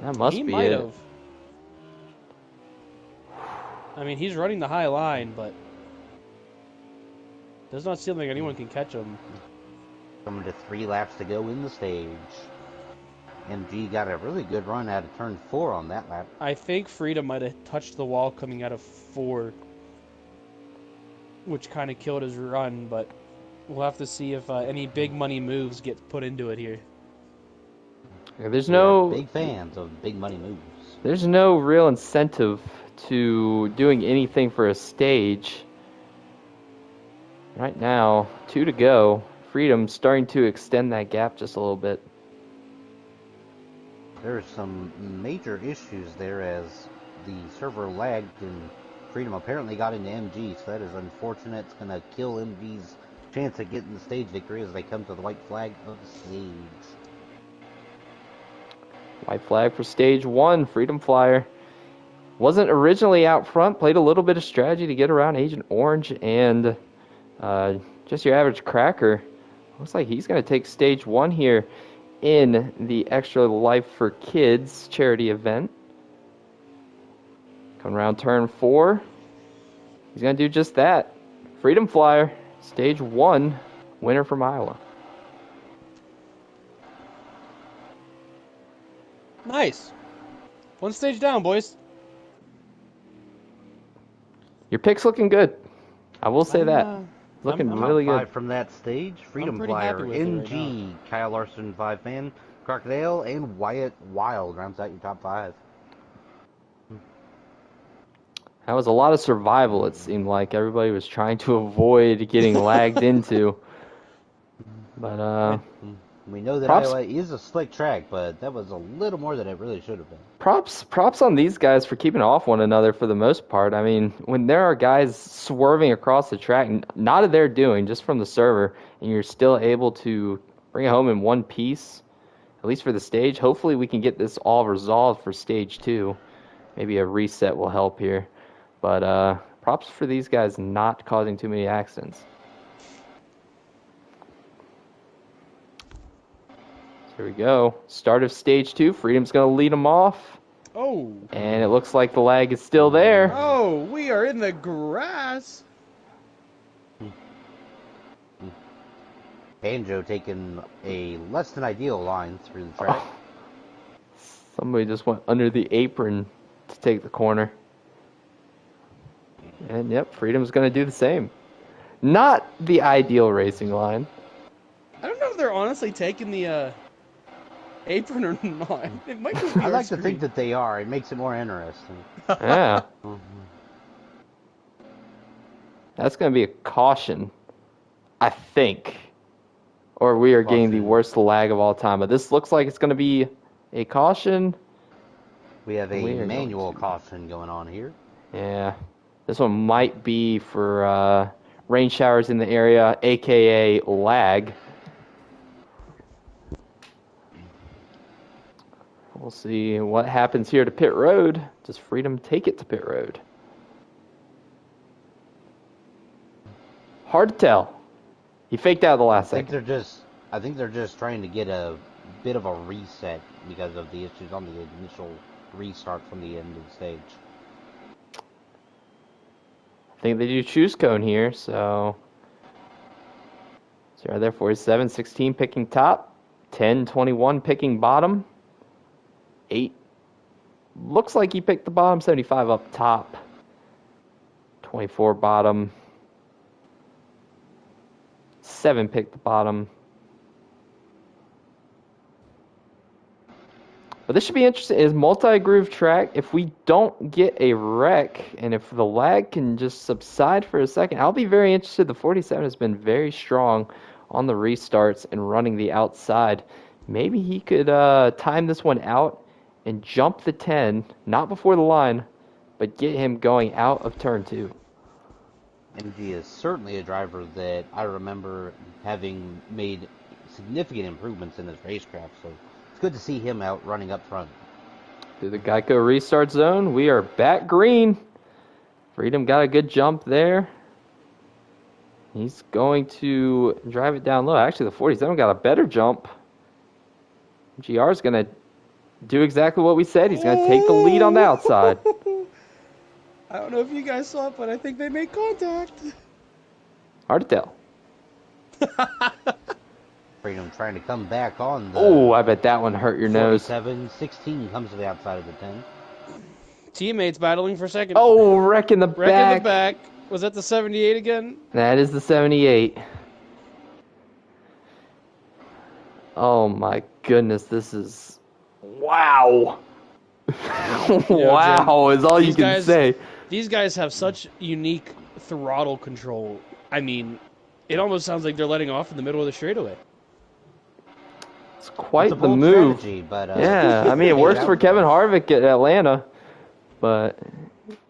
That must He be might it. have. I mean, he's running the high line, but does not seem like anyone can catch him. Coming to 3 laps to go in the stage. MG got a really good run out of turn 4 on that lap. I think Freedom might have touched the wall coming out of 4, which kind of killed his run, but we'll have to see if any big money moves get put into it here. There's We are no big fans of big money moves. There's no real incentive to doing anything for a stage. Right now, 2 to go. Freedom starting to extend that gap just a little bit. There's some major issues there as the server lagged and Freedom apparently got into MG, so that is unfortunate. It's going to kill MG's chance of getting the stage victory as they come to the white flag of the stage. White flag for stage 1, Freedom Flyer. Wasn't originally out front, played a little bit of strategy to get around Agent Orange and Just your average cracker. Looks like he's going to take stage 1 here in the Extra Life for Kids charity event. Coming around turn 4. He's going to do just that. Freedom Flyer, stage 1, winner from Iowa. Nice. One stage down, boys. Your pick's looking good. I will say that. Looking really Top 5 good. from that stage. Freedom pretty Flyer, happy with it right NG, Kyle Larson 5-man, Crocodile, and Wyatt Wild rounds out your top 5. That was a lot of survival, it seemed like. Everybody was trying to avoid getting lagged into. But, We know that props- Iowa is a slick track, but that was a little more than it really should have been. props on these guys for keeping off one another for the most part. I mean, when there are guys swerving across the track, not of their doing, just from the server, and you're still able to bring it home in one piece, at least for the stage. Hopefully we can get this all resolved for stage 2. Maybe a reset will help here. But props for these guys not causing too many accidents. Here we go. Start of stage 2. Freedom's going to lead them off. Oh. And it looks like the lag is still there. Oh, we are in the grass. Banjo taking a less than ideal line through the track. Somebody just went under the apron to take the corner. And yep, Freedom's going to do the same. Not the ideal racing line. I don't know if they're honestly taking the apron or not. It might be I like to think that they are. It makes it more interesting. Yeah. That's going to be a caution, I think. Or we are getting the worst lag of all time. But this looks like it's going to be a caution. We have a manual caution going on here. Yeah. This one might be for rain showers in the area, a.k.a. lag. We'll see what happens here to pit road. Does Freedom take it to pit road? Hard to tell. He faked out the last second. I think they're just trying to get a bit of a reset because of the issues on the initial restart from the end of the stage. I think they do choose cone here, so 0 there, 47, 16 picking top, 10, 21 picking bottom, 8 looks like he picked the bottom, 75 up top, 24 bottom, 7 picked the bottom. But this should be interesting. Is multi-groove track. If we don't get a wreck, and if the lag can just subside for a second, I'll be very interested. The 47 has been very strong on the restarts and running the outside. Maybe he could time this one out and jump the 10, not before the line, but get him going out of turn 2. MG is certainly a driver that I remember having made significant improvements in his racecraft, so it's good to see him out running up front. Through the Geico restart zone, we are back green. Freedom got a good jump there. He's going to drive it down low. Actually, the 47 got a better jump. GR is going to do exactly what we said. He's going to take the lead on the outside. I don't know if you guys saw it, but I think they made contact. Hard to tell. Freedom trying to come back on the... Oh, I bet that one hurt your nose. 16 comes to the outside of the 10. Teammates battling for second. Oh, wreck in the back. Wreck in the back. Was that the 78 again? That is the 78. Oh my goodness, this is... Wow. Wow is all you can say. These guys have such unique throttle control. I mean, it almost sounds like they're letting off in the middle of the straightaway. It's quite a the bold move. strategy, but, yeah, I mean, it works for Kevin Harvick at Atlanta, but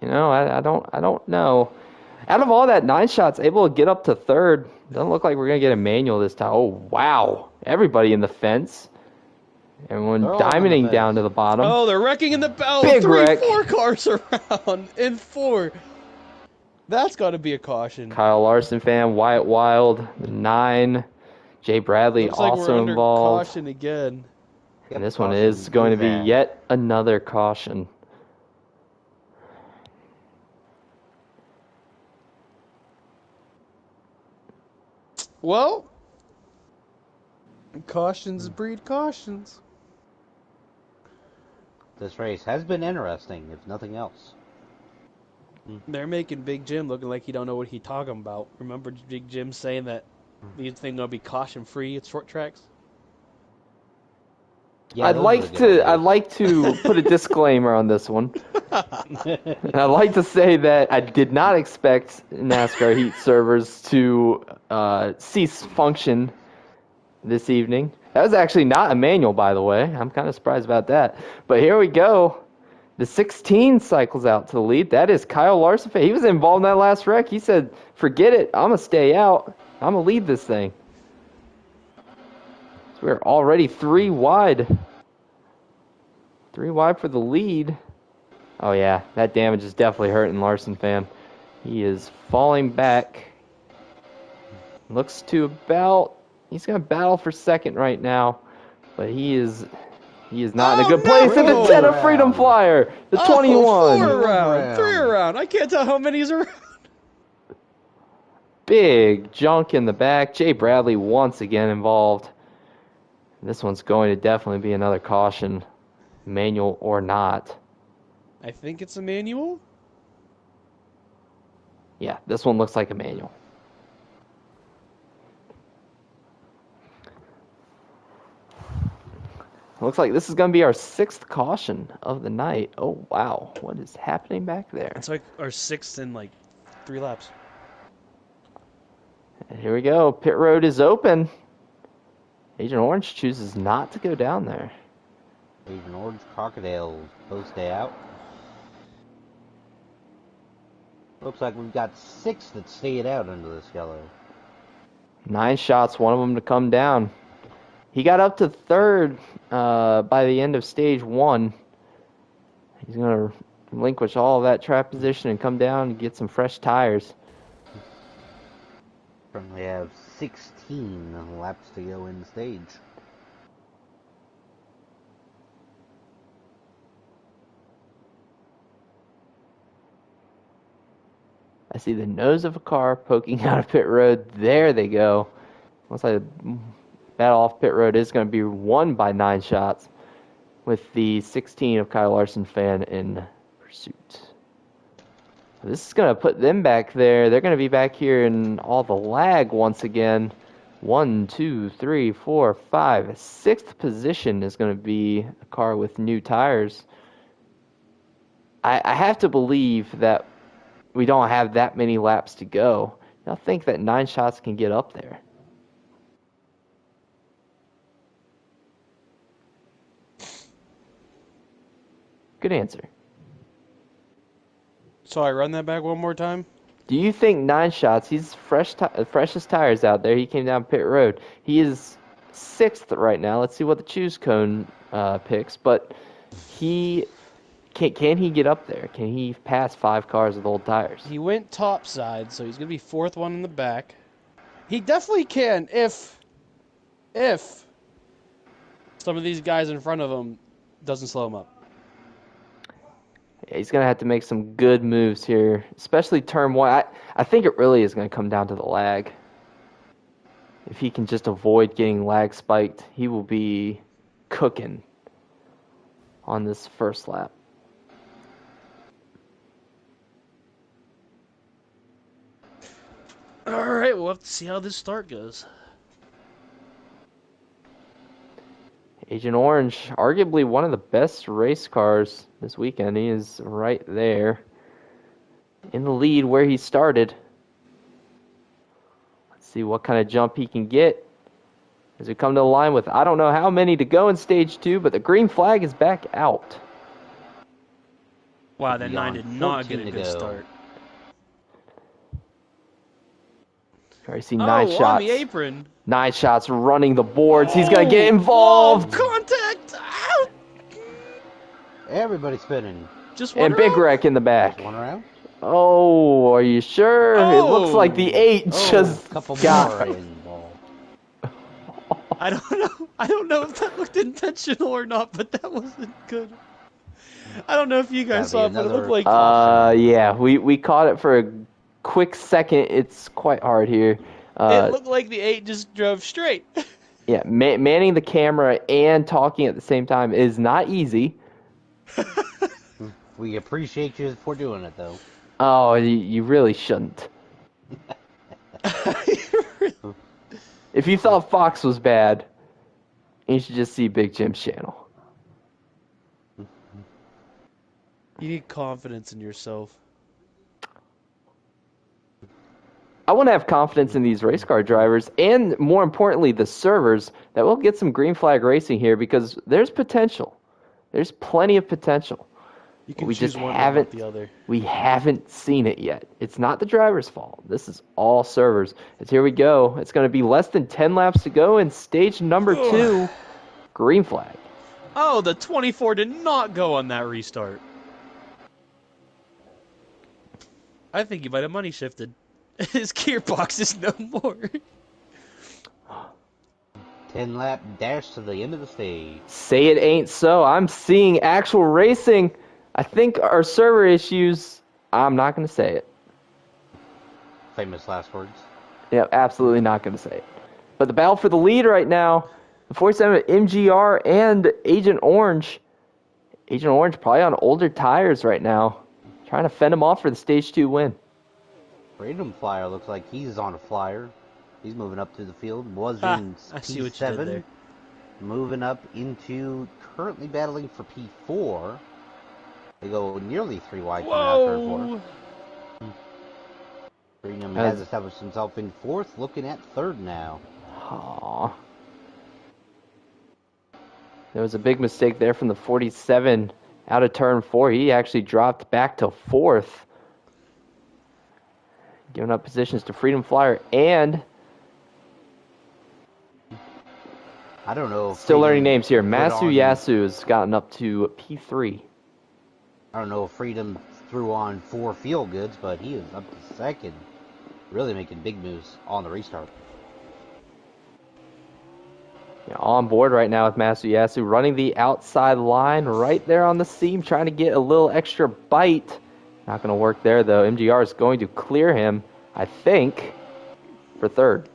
you know, I don't know. Out of all that, 9 shots, able to get up to third. Doesn't look like we're gonna get a manual this time. Oh wow, everybody in the fence. Everyone diamonding down to the bottom. Oh, they're wrecking in the bell. Big 3, wreck. 4 cars around in 4. That's got to be a caution. Kyle Larson fan, Wyatt Wild, 9. Jay Bradley Looks like we're also under involved. caution again. And Yep, this one caution is going to be that. yet another caution. Well, cautions breed cautions. This race has been interesting, if nothing else. They're making Big Jim looking like he don't know what he talking about. Remember Big Jim saying that these things gonna be caution free at short tracks? Yeah, I'd those like are the to good I'd old like to put a disclaimer on this one. days. And I'd like to say that I did not expect NASCAR heat servers to cease function this evening. That was actually not a manual, by the way. I'm kind of surprised about that. But here we go. The 16 cycles out to the lead. That is Kyle Larson. He was involved in that last wreck. He said, forget it. I'm going to stay out. I'm going to lead this thing. So we're already 3 wide. 3 wide for the lead. Oh, yeah. That damage is definitely hurting Larson fan. He is falling back. Looks to about... He's going to battle for second right now. But he is not in a good place at the no! 10 of Freedom Flyer. The 21. 4 around, around. 3 around. I can't tell how many's around. Big junk in the back. Jay Bradley once again involved. This one's going to definitely be another caution, manual or not. I think it's a manual. Yeah, this one looks like a manual. Looks like this is going to be our 6th caution of the night. Oh, wow. What is happening back there? It's like our 6th in like 3 laps. And here we go. Pit road is open. Agent Orange chooses not to go down there. Agent Orange Crocodile both stay out. Looks like we've got 6 that stayed out under this yellow. 9 shots, one of them to come down. He got up to 3rd by the end of stage 1. He's going to relinquish all of that trap position and come down and get some fresh tires. Currently have 16 laps to go in the stage. I see the nose of a car poking out of pit road. There they go. Looks like the battle off pit road is going to be won by 9 shots with the 16 of Kyle Larson fan in pursuit. This is going to put them back there. They're going to be back here in all the lag once again. 1, 2, 3, 4, 5. 6th position is going to be a car with new tires. I have to believe that we don't have that many laps to go. I think that 9 shots can get up there. Good answer. So I run that back one more time. Do you think 9 shots? He's freshest tires out there. He came down pit road. He is 6th right now. Let's see what the choose cone picks. But he can he get up there? Can he pass 5 cars with old tires? He went top side, so he's gonna be 4th one in the back. He definitely can if some of these guys in front of him doesn't slow him up. Yeah, he's going to have to make some good moves here, especially turn 1. I think it really is going to come down to the lag. If he can just avoid getting lag spiked, he will be cooking on this first lap. All right, we'll have to see how this start goes. Agent Orange, arguably one of the best race cars this weekend. He is right there in the lead where he started. Let's see what kind of jump he can get as we come to the line with I don't know how many to go in stage 2, but the green flag is back out. Wow, that 9 did not get a 14 to good go. start. I see 9 on shots. the apron. 9 shots running the boards. He's going to get involved. Contact! Ow! Everybody spinning. Just one And big round? wreck in the back. Just one around. Oh, are you sure? It looks like the Oh, 8 Oh, just couple more got. involved. I don't know. I don't know if that looked intentional or not, but that wasn't good. I don't know if you guys That'll be saw it, but it looked another like caution. Yeah, we caught it for a quick second. It's quite hard here. it Uh, looked like the 8 just drove straight. yeah, manning the camera and talking at the same time is not easy. We appreciate you for doing it, though. Oh, you really shouldn't. If you thought Fox was bad, you should just see Big Jim's channel. You need confidence in yourself. I want to have confidence in these race car drivers and, more importantly, the servers that will get some green flag racing here because there's potential. There's plenty of potential. You can We just choose one but not the other. we haven't seen it yet. It's not the driver's fault. This is all servers. It's here we go. It's going to be less than 10 laps to go in stage number 2, green flag. Oh, the 24 did not go on that restart. I think he might have money shifted. His gearbox is no more. 10-lap dash to the end of the stage. Say it ain't so. I'm seeing actual racing. I think our server issues, I'm not going to say it. Famous last words. Yeah, absolutely not going to say it. But the battle for the lead right now, the 47 MGR and Agent Orange. Agent Orange probably on older tires right now, trying to fend him off for the stage 2 win. Freedom Flyer looks like he's on a flyer. He's moving up through the field. Was Ha, in I see what you did P7. there. Moving up into currently battling for P4. They go nearly 3 wide coming out turn 4. Whoa! Freedom has established himself in 4th, looking at 3rd now. Aww. There was a big mistake there from the 47 out of turn 4. He actually dropped back to 4th. Giving up positions to Freedom Flyer and... I don't know. Still learning Freedom names here. put Masu on- Yasu has gotten up to P3. I don't know if Freedom threw on 4 feel goods, but he is up to 2nd. Really making big moves on the restart. Yeah, on board right now with Masu Yasu, running the outside line right there on the seam, trying to get a little extra bite. Not going to work there, though. MGR is going to clear him, I think, for 3rd.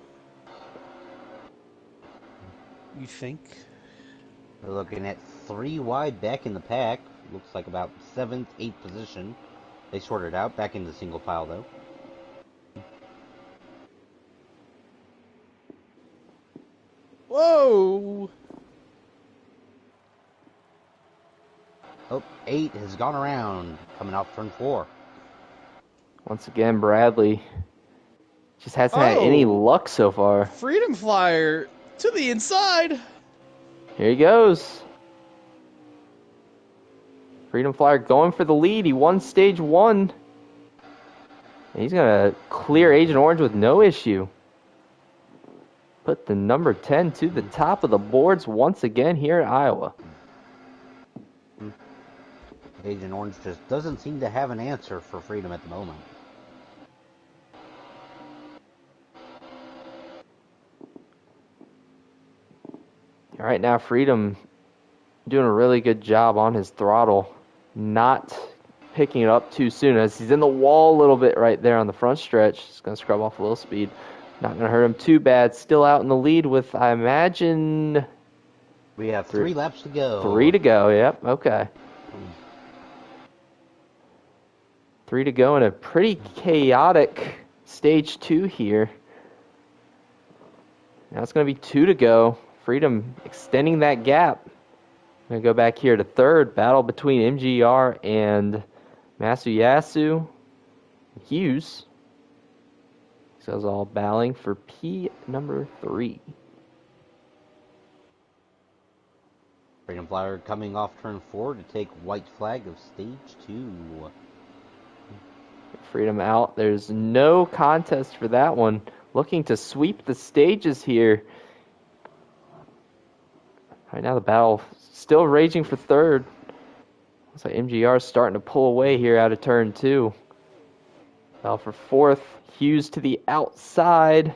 You think? We're looking at 3 wide back in the pack. Looks like about 7th, 8th position. They sorted out back into single file, though. Whoa! Oh, 8 has gone around, coming off turn 4. Once again, Bradley just hasn't had any luck so far. Freedom Flyer to the inside. Here he goes. Freedom Flyer going for the lead. He won stage 1. And he's going to clear Agent Orange with no issue. Put the number 10 to the top of the boards once again here at Iowa. Agent Orange just doesn't seem to have an answer for Freedom at the moment. All right, now Freedom doing a really good job on his throttle, not picking it up too soon as he's in the wall a little bit right there on the front stretch. He's going to scrub off a little speed. Not going to hurt him too bad. Still out in the lead with, I imagine... We have 3 laps to go. 3 to go, yep, okay. 3 to go in a pretty chaotic stage 2 here. Now it's going to be 2 to go. Freedom extending that gap. I'm going to go back here to 3rd. Battle between MGR and Masu Hughes. So it's all battling for P number 3. Freedom Flyer coming off turn 4 to take white flag of stage 2. Freedom out. There's no contest for that one. Looking to sweep the stages here. Right now the battle still raging for 3rd. Looks like MGR is starting to pull away here out of turn 2. Well, for fourth, Hughes to the outside.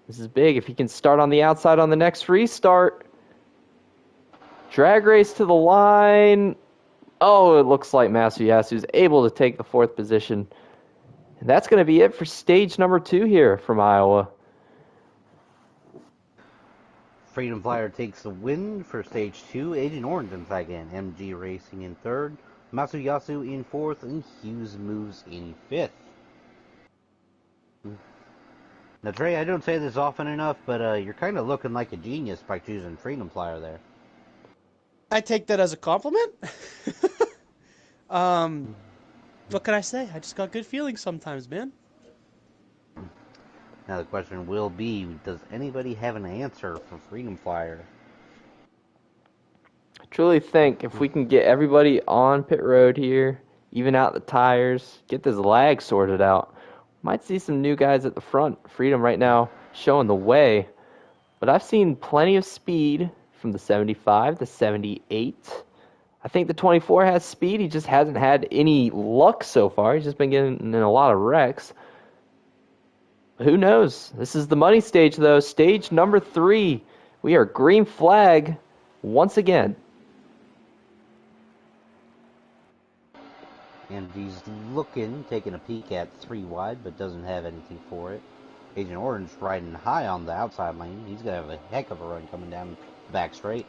This is big. If he can start on the outside on the next restart. Drag race to the line. Oh, it looks like Masuyasu is able to take the fourth position. And that's going to be it for stage number 2 here from Iowa. Freedom Flyer takes the win for stage 2. Agent Orange in second. MG Racing in third. Masuyasu in fourth. And Hughes moves in fifth. Now, Trey, I don't say this often enough, but you're kind of looking like a genius by choosing Freedom Flyer there. I take that as a compliment. What can I say? I just got good feelings sometimes, man. Now the question will be, does anybody have an answer for Freedom Flyer? I truly think if we can get everybody on pit road here, even out the tires, get this lag sorted out, might see some new guys at the front. Freedom right now showing the way. But I've seen plenty of speed from the 75, the 78. I think the 24 has speed. He just hasn't had any luck so far. He's just been getting in a lot of wrecks. Who knows? This is the money stage, though. Stage number 3. We are green flag once again. And he's looking, taking a peek at 3 wide, but doesn't have anything for it. Agent Orange riding high on the outside lane. He's going to have a heck of a run coming down the back straight.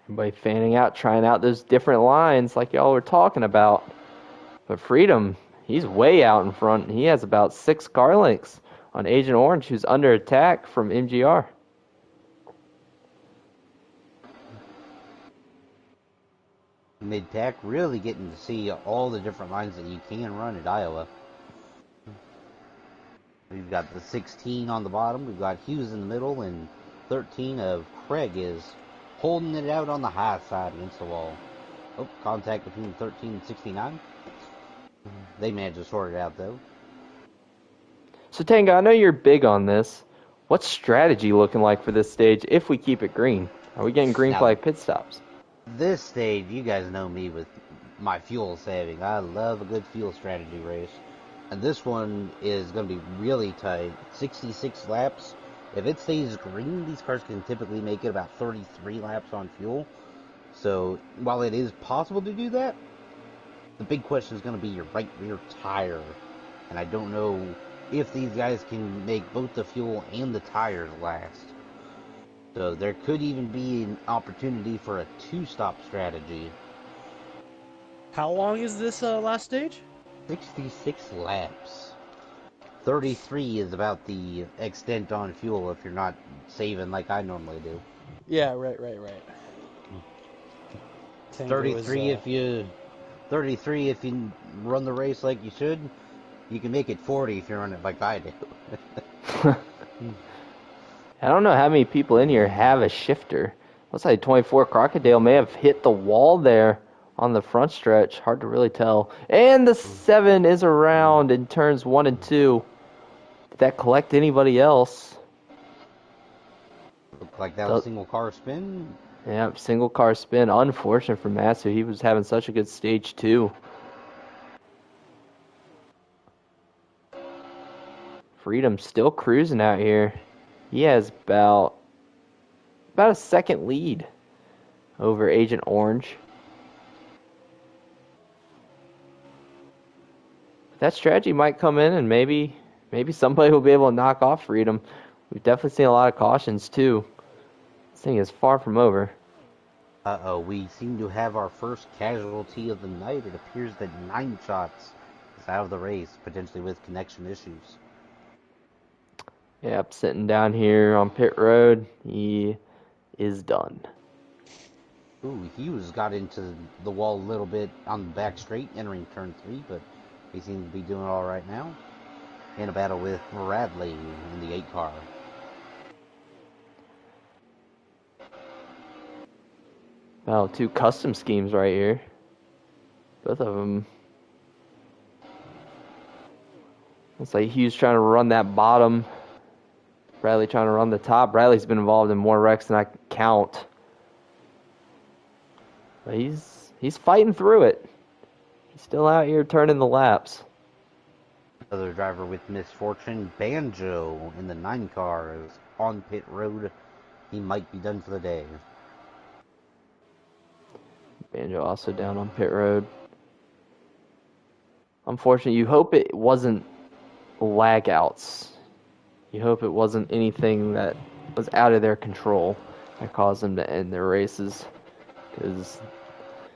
Everybody fanning out, trying out those different lines like y'all were talking about. But Freedom, he's way out in front. He has about 6 car lengths on Agent Orange, who's under attack from MGR. Mid-pack, really getting to see all the different lines that you can run at Iowa. We've got the 16 on the bottom, we've got Hughes in the middle, and 13 of Craig is holding it out on the high side against the wall. Oh, contact between 13 and 69. They managed to sort it out, though. So, Tango, I know you're big on this. What's strategy looking like for this stage if we keep it green? Are we getting green flag pit stops? This stage, you guys know me with my fuel saving. I love a good fuel strategy race. And this one is going to be really tight. 66 laps. If it stays green, these cars can typically make it about 33 laps on fuel. So, while it is possible to do that, the big question is going to be your right rear tire. And I don't know if these guys can make both the fuel and the tires last. So there could even be an opportunity for a 2-stop strategy. How long is this last stage? 66 laps. 33 is about the extent on fuel if you're not saving like I normally do. Yeah, right. 33 if you 33 if you run the race like you should. You can make it 40 if you run it like I do. I don't know how many people in here have a shifter. Looks like 24 Crocodile may have hit the wall there on the front stretch. Hard to really tell. And the 7 is around in turns 1 and 2. Did that collect anybody else? Looked like that was a single car spin. Yeah, single car spin. Unfortunate for Matsu. He was having such a good stage 2. Freedom still cruising out here. He has about a second lead over Agent Orange. That strategy might come in, and maybe somebody will be able to knock off Freedom. We've definitely seen a lot of cautions too. This thing is far from over. Uh-oh, we seem to have our first casualty of the night. It appears that 9 shots is out of the race, potentially with connection issues. Yep, sitting down here on pit road. He is done. Ooh, Hughes got into the wall a little bit on the back straight, entering turn 3, but he seems to be doing all right now. In a battle with Bradley in the 8 car. Wow, 2 custom schemes right here. Both of them. Looks like Hughes trying to run that bottom. Bradley trying to run the top. Bradley's been involved in more wrecks than I can count. But he's fighting through it. He's still out here turning the laps. Another driver with misfortune, Banjo, in the 9 car, is on pit road. He might be done for the day. Banjo also down on pit road. Unfortunately, you hope it wasn't lag outs. You hope it wasn't anything that was out of their control that caused them to end their races. Because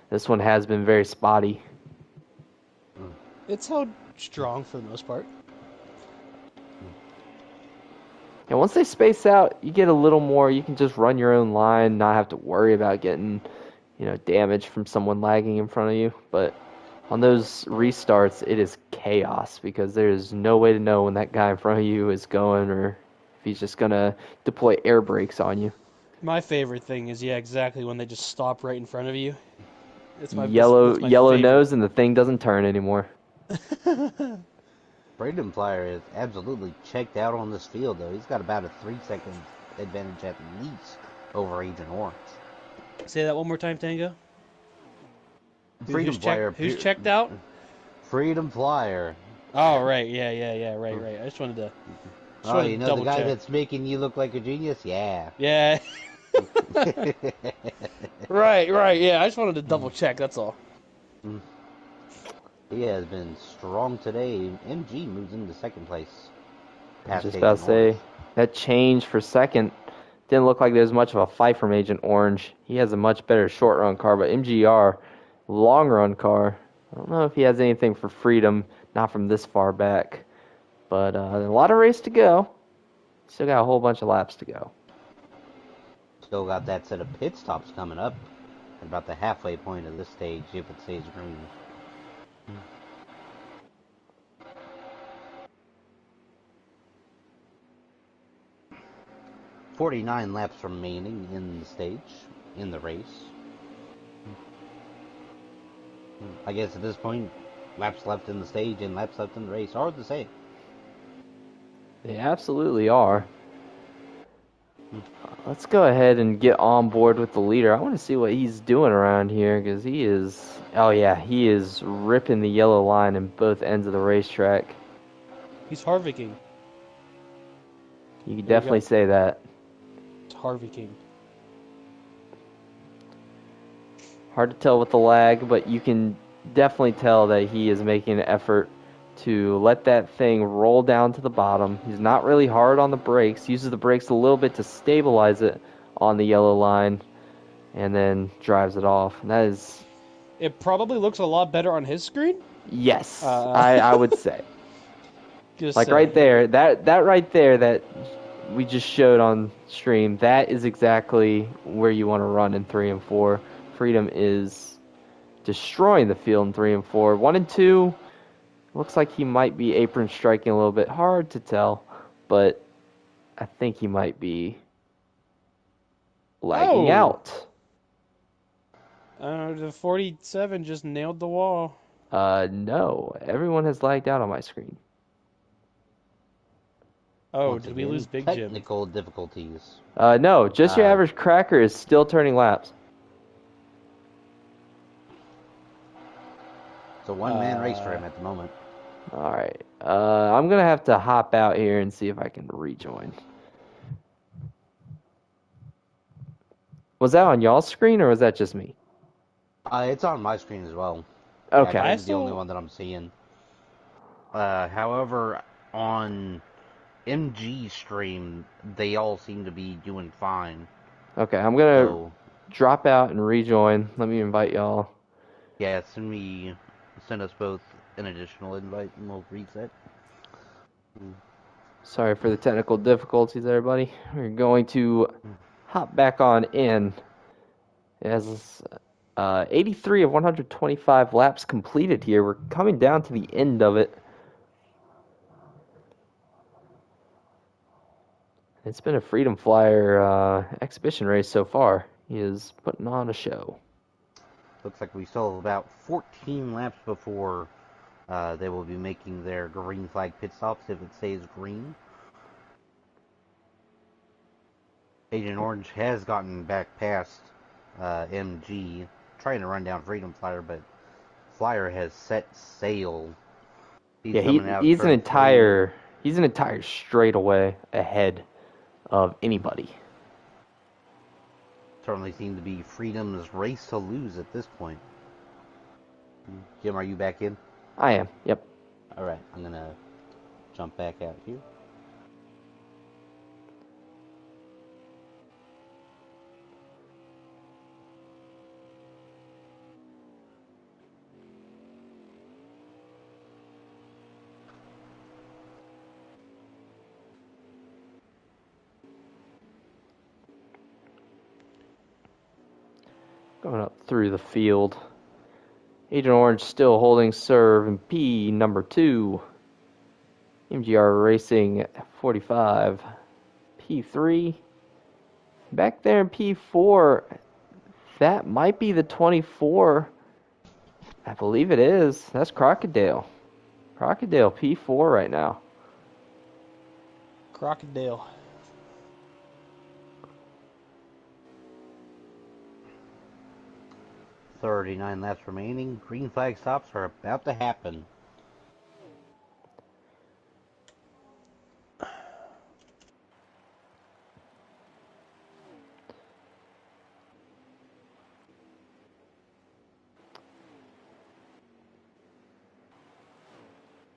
this one has been very spotty. It's held strong for the most part. And once they space out, you get a little more. You can just run your own line, not have to worry about getting, damage from someone lagging in front of you. But on those restarts, it is chaos because there's no way to know when that guy in front of you is going or if he's just gonna deploy air brakes on you. My favorite thing is, yeah, exactly when they just stop right in front of you. Yellow That's my yellow favorite. nose and the thing doesn't turn anymore. Freedom Flyer is absolutely checked out on this field, though. He's got about a 3-second advantage at least over Agent Orange. Say that one more time, Tango. Freedom Flyer. Who's checked out? Freedom Flyer. Oh, right. Yeah. Right. I just wanted to. Oh, you know the guy check. that's making you look like a genius? Yeah. Yeah. Right. Yeah. I just wanted to double check. That's all. He has been strong today. MG moves into second place. I was just about to say, that change for second didn't look like there was much of a fight from Agent Orange. He has a much better short run car, but MGR, long run car, I don't know if he has anything for Freedom, not from this far back. But a lot of race to go. Still got a whole bunch of laps to go. Still got that set of pit stops coming up at about the halfway point of this stage if it stays green. 49 laps remaining in the stage, in the race. I guess at this point, laps left in the stage and laps left in the race are the same. They absolutely are. Let's go ahead and get on board with the leader. I want to see what he's doing around here because he is... Oh, yeah, he is ripping the yellow line in both ends of the racetrack. He's Harvey King. You can definitely say that. It's Harvey King. Hard to tell with the lag, but you can definitely tell that he is making an effort to let that thing roll down to the bottom. He's not really hard on the brakes. Uses the brakes a little bit to stabilize it on the yellow line, and then drives it off. And that is... It probably looks a lot better on his screen. Yes, I would say. Just like saying. right there, that right there that we just showed on stream, that is exactly where you want to run in 3 and 4. Freedom is destroying the field in 3 and 4. 1 and 2, looks like he might be apron striking a little bit. Hard to tell, but I think he might be lagging out. The 47 just nailed the wall. No, everyone has lagged out on my screen. Oh, Once did we again, lose Big Jim? Technical difficulties. No, just your average cracker is still turning laps. It's a one-man race for him at the moment. All right. I'm going to have to hop out here and see if I can rejoin. Was that on y'all's screen or was that just me? It's on my screen as well. Okay. Yeah, it's the only one that I'm seeing. However, on MG stream, they all seem to be doing fine. Okay, I'm going to drop out and rejoin. Let me invite y'all. Yeah, send us both an additional invite and we'll reset. Sorry for the technical difficulties, everybody. We're going to hop back on in. It has 83 of 125 laps completed here. We're coming down to the end of it. It's been a Freedom Flyer exhibition race so far. He is putting on a show. Looks like we still have about 14 laps before they will be making their green flag pit stops if it stays green. Agent Orange has gotten back past MG, trying to run down Freedom Flyer, but Flyer has set sail. He's Yeah, coming out he's an turn three. entire straightaway ahead of anybody. Certainly seemed to be Freedom's race to lose at this point. Jim, are you back in? I am. Yep. All right, I'm gonna jump back out here. Going up through the field. Agent Orange still holding serve in P number 2. MGR Racing 45. P3. Back there in P4. That might be the 24. I believe it is. That's Crocodile. Crocodile P4 right now. Crocodile. .39 laps remaining. Green flag stops are about to happen.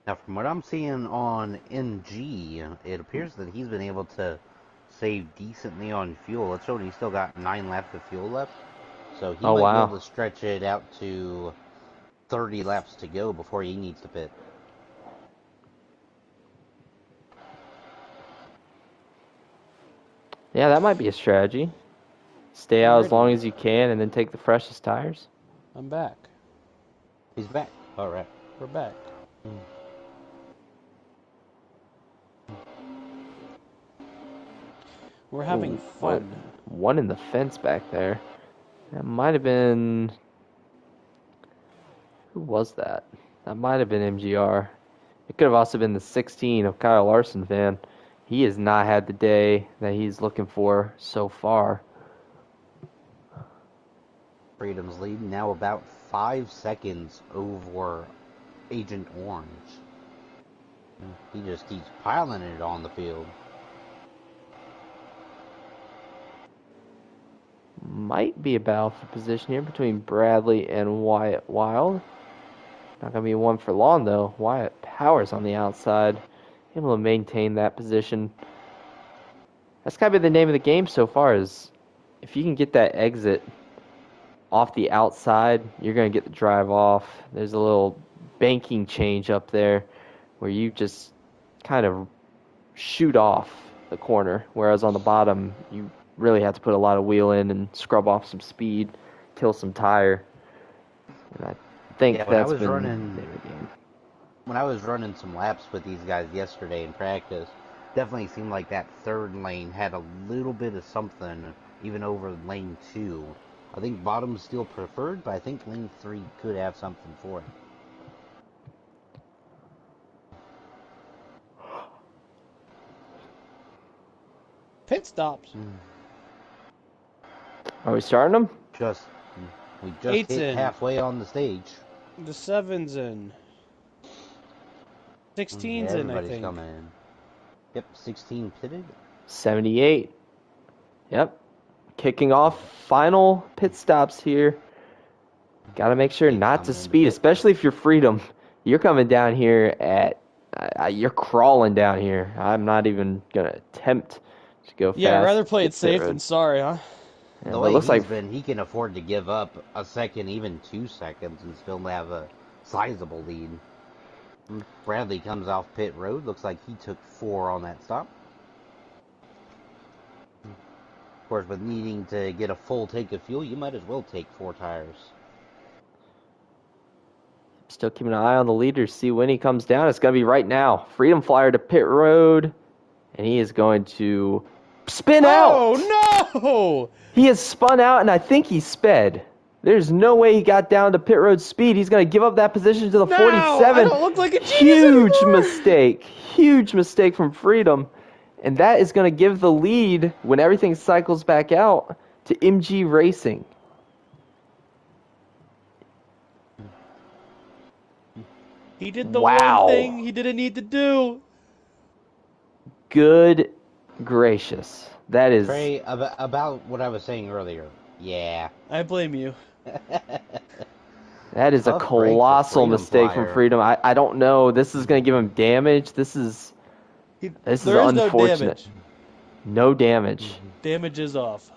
Now, from what I'm seeing on NG, it appears that he's been able to save decently on fuel. It's showing he's still got 9 laps of fuel left. So he might be able to stretch it out to 30 laps to go before he needs to pit. Yeah, that might be a strategy. Stay out as long as you can and then take the freshest tires. I'm back. He's back. All right. We're back. We're having fun. One in the fence back there. That might have been... Who was that? That might have been MGR. It could have also been the 16 of Kyle Larson fan. He has not had the day that he's looking for so far. Freedom's lead now about 5 seconds over Agent Orange. He just keeps piling it on the field. Might be a battle for position here between Bradley and Wyatt Wild. Not going to be one for long, though. Wyatt Powers on the outside, able to maintain that position. That's got to be the name of the game so far, is if you can get that exit off the outside, you're going to get the drive off. There's a little banking change up there where you just kind of shoot off the corner, whereas on the bottom, you really have to put a lot of wheel in and scrub off some speed, kill some tire. And I think that's been the name of the game. When I was running some laps with these guys yesterday in practice, definitely seemed like that third lane had a little bit of something, even over lane 2. I think bottom's still preferred, but I think lane 3 could have something for it. Pit stops. Are we starting them? We just hit halfway on the stage. The 7's in. 16's in, I think. Coming in. Yep, 16 pitted. 78. Yep. Kicking off final pit stops here. Got to make sure not to speed, especially if you're Freedom. You're coming down here at... you're crawling down here. I'm not even going to attempt to go fast. Yeah, I'd rather play it safe than sorry, huh? Yeah, the way it looks like he can afford to give up a second, even 2 seconds, and still have a sizable lead. Bradley comes off pit road. Looks like he took 4 on that stop. Of course, with needing to get a full tank of fuel, you might as well take 4 tires. Still keeping an eye on the leader, see when he comes down. It's going to be right now. Freedom Flyer to pit road, and he is going to spin out. Oh, no! He has spun out, and I think he sped. There's no way he got down to pit road speed. He's going to give up that position to the 47. I don't look like a genius Huge anymore. mistake. Huge mistake from Freedom. And that is going to give the lead, when everything cycles back out, to MG Racing. He did the one Wow. thing he didn't need to do. Good gracious. That is Trey, about what I was saying earlier. Yeah. I blame you. that is a Tough break for colossal Freedom mistake from Flyer. Freedom. I don't know. This is going to give him damage. This is There is no unfortunate. damage. No damage. Damage is off.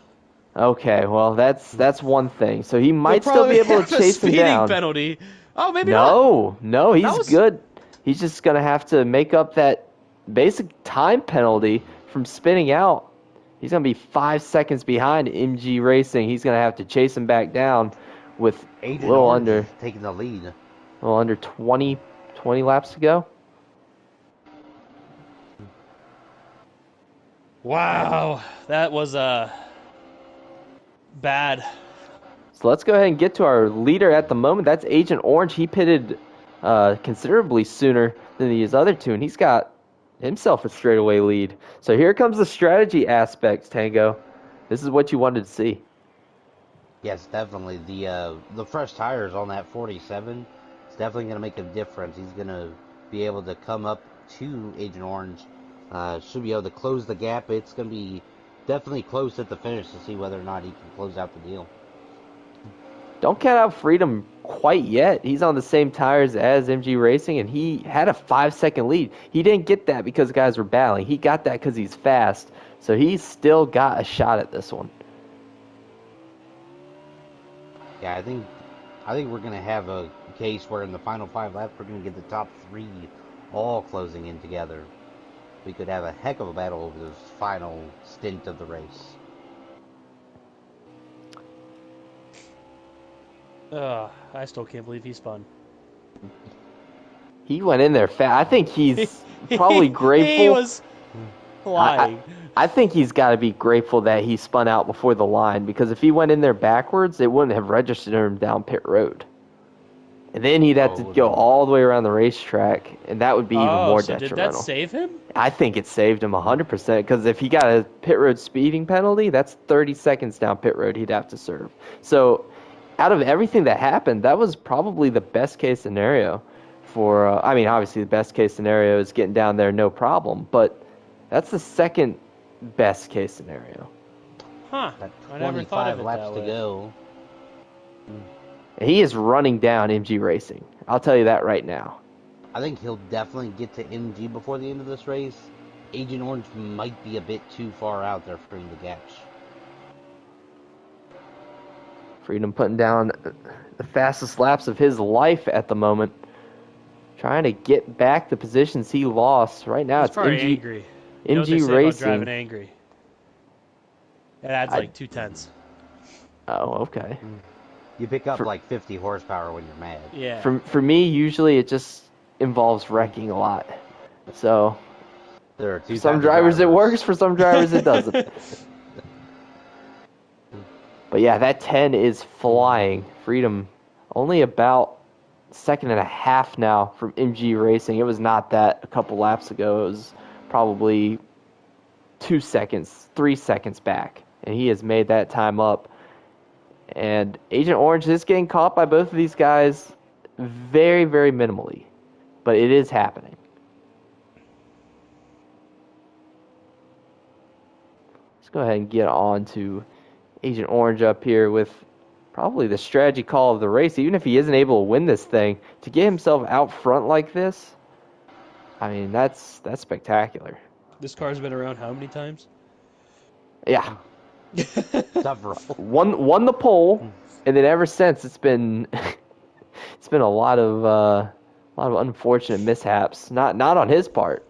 Okay, well that's one thing. So he They'll might still be probably able to have a chase him speeding down. penalty. Oh, maybe not. No, That he's was good. He's just gonna have to make up that basic time penalty from spinning out. He's gonna be 5 seconds behind MG Racing. He's gonna have to chase him back down with a Agent little Orange under is taking the lead. 20 laps to go. wow. That was bad. So let's go ahead and get to our leader at the moment. That's Agent Orange. He pitted considerably sooner than these other two, and he's got himself a straightaway lead. So here comes the strategy aspects, Tango. This is what you wanted to see. Yes, definitely. The fresh tires on that 47 is definitely going to make a difference. He's going to be able to come up to Agent Orange. Should be able to close the gap. It's going to be definitely close at the finish to see whether or not he can close out the deal. Don't count out Freedom quite yet. He's on the same tires as MG Racing, and he had a 5 second lead. He didn't get that because guys were battling. He got that because he's fast. So he's still got a shot at this one. Yeah, I think we're going to have a case where in the final 5 laps we're going to get the top 3 all closing in together. We could have a heck of a battle over this final stint of the race. I still can't believe he spun. He went in there fast. I think he's probably grateful. He was flying. I think he's got to be grateful that he spun out before the line, because if he went in there backwards, it wouldn't have registered him down pit road. And then he'd have to go all the way around the racetrack, and that would be even more so detrimental. Did that save him? I think it saved him 100%, because if he got a pit road speeding penalty, that's 30 seconds down pit road he'd have to serve. So out of everything that happened, that was probably the best case scenario for, obviously the best case scenario is getting down there no problem, but that's the second best case scenario. Huh. Got I never thought of 25 it laps that to way. go. He is running down MG Racing. I'll tell you that right now. I think he'll definitely get to MG before the end of this race. Agent Orange might be a bit too far out there for him to catch. Freedom putting down the fastest laps of his life at the moment. Trying to get back the positions he lost. Right now He's it's probably MG, angry. You know what they MG say about driving Racing. angry? It adds like 2/10. Oh, okay. You pick up like 50 horsepower when you're mad. Yeah. For me, usually it just involves wrecking a lot. So There are two for some types of drivers it works, for some drivers it doesn't. But yeah, that 10 is flying. Freedom only about second and a half now from MG Racing. It was not that a couple laps ago. It was probably 2 seconds, 3 seconds back. And he has made that time up. And Agent Orange is getting caught by both of these guys very, very minimally. But it is happening. Let's go ahead and get on to Agent Orange up here with probably the strategy call of the race. Even if he isn't able to win this thing, to get himself out front like this, I mean, that's spectacular. This car's been around how many times? Yeah. Several. Won the pole, and then ever since it's been it's been a lot of unfortunate mishaps. Not on his part,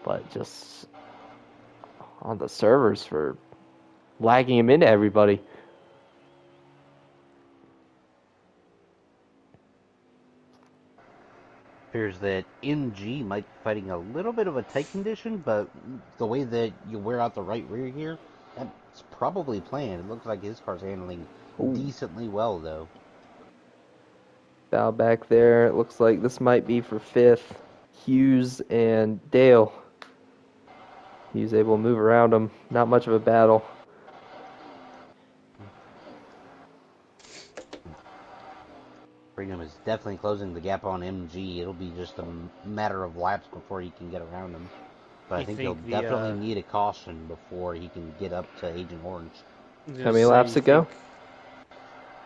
but just on the servers for lagging him into everybody. Appears that MG might be fighting a little bit of a tight condition, but the way that you wear out the right rear here, that's probably planned. It looks like his car's handling decently well, though. Bow back there. It looks like this might be for fifth. Hughes and Dale. He's able to move around him. Not much of a battle. Freedom is definitely closing the gap on MG. It'll be just a matter of laps before he can get around him. But I You think he'll think definitely need a caution before he can get up to Agent Orange. How many laps to go?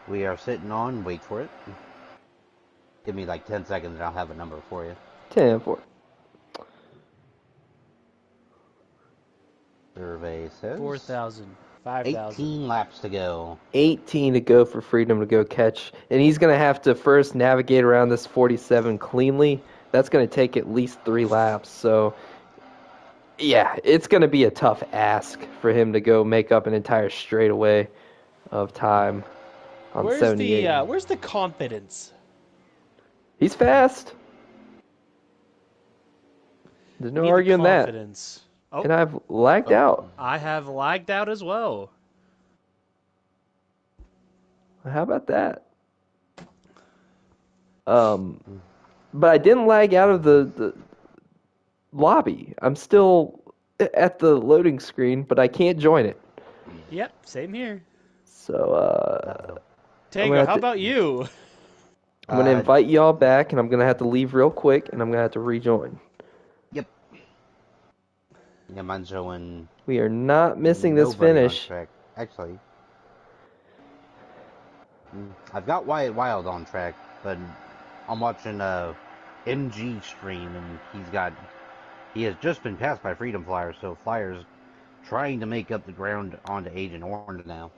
We are sitting on, wait for it. Give me like 10 seconds and I'll have a number for you. 10 for Survey says 4,000, 5,000. 18 laps to go. 18 to go for Freedom to go catch. And he's going to have to first navigate around this 47 cleanly. That's going to take at least 3 laps. So, yeah, it's going to be a tough ask for him to go make up an entire straightaway of time on 78. Where's the confidence? He's fast. There's no arguing that. Oh, And I've lagged out. I have lagged out as well. How about that? But I didn't lag out of the lobby. I'm still at the loading screen, but I can't join it. Yep, same here. So, Tango, how about you? I'm going to invite y'all back, and I'm going to have to leave real quick, and I'm going to have to rejoin. Yep. Yeah, mine's showing. We are not missing this finish. Actually, I've got Wyatt Wild on track, but I'm watching MG stream, and he has just been passed by Freedom Flyer, so Flyer's trying to make up the ground onto Agent Orange now.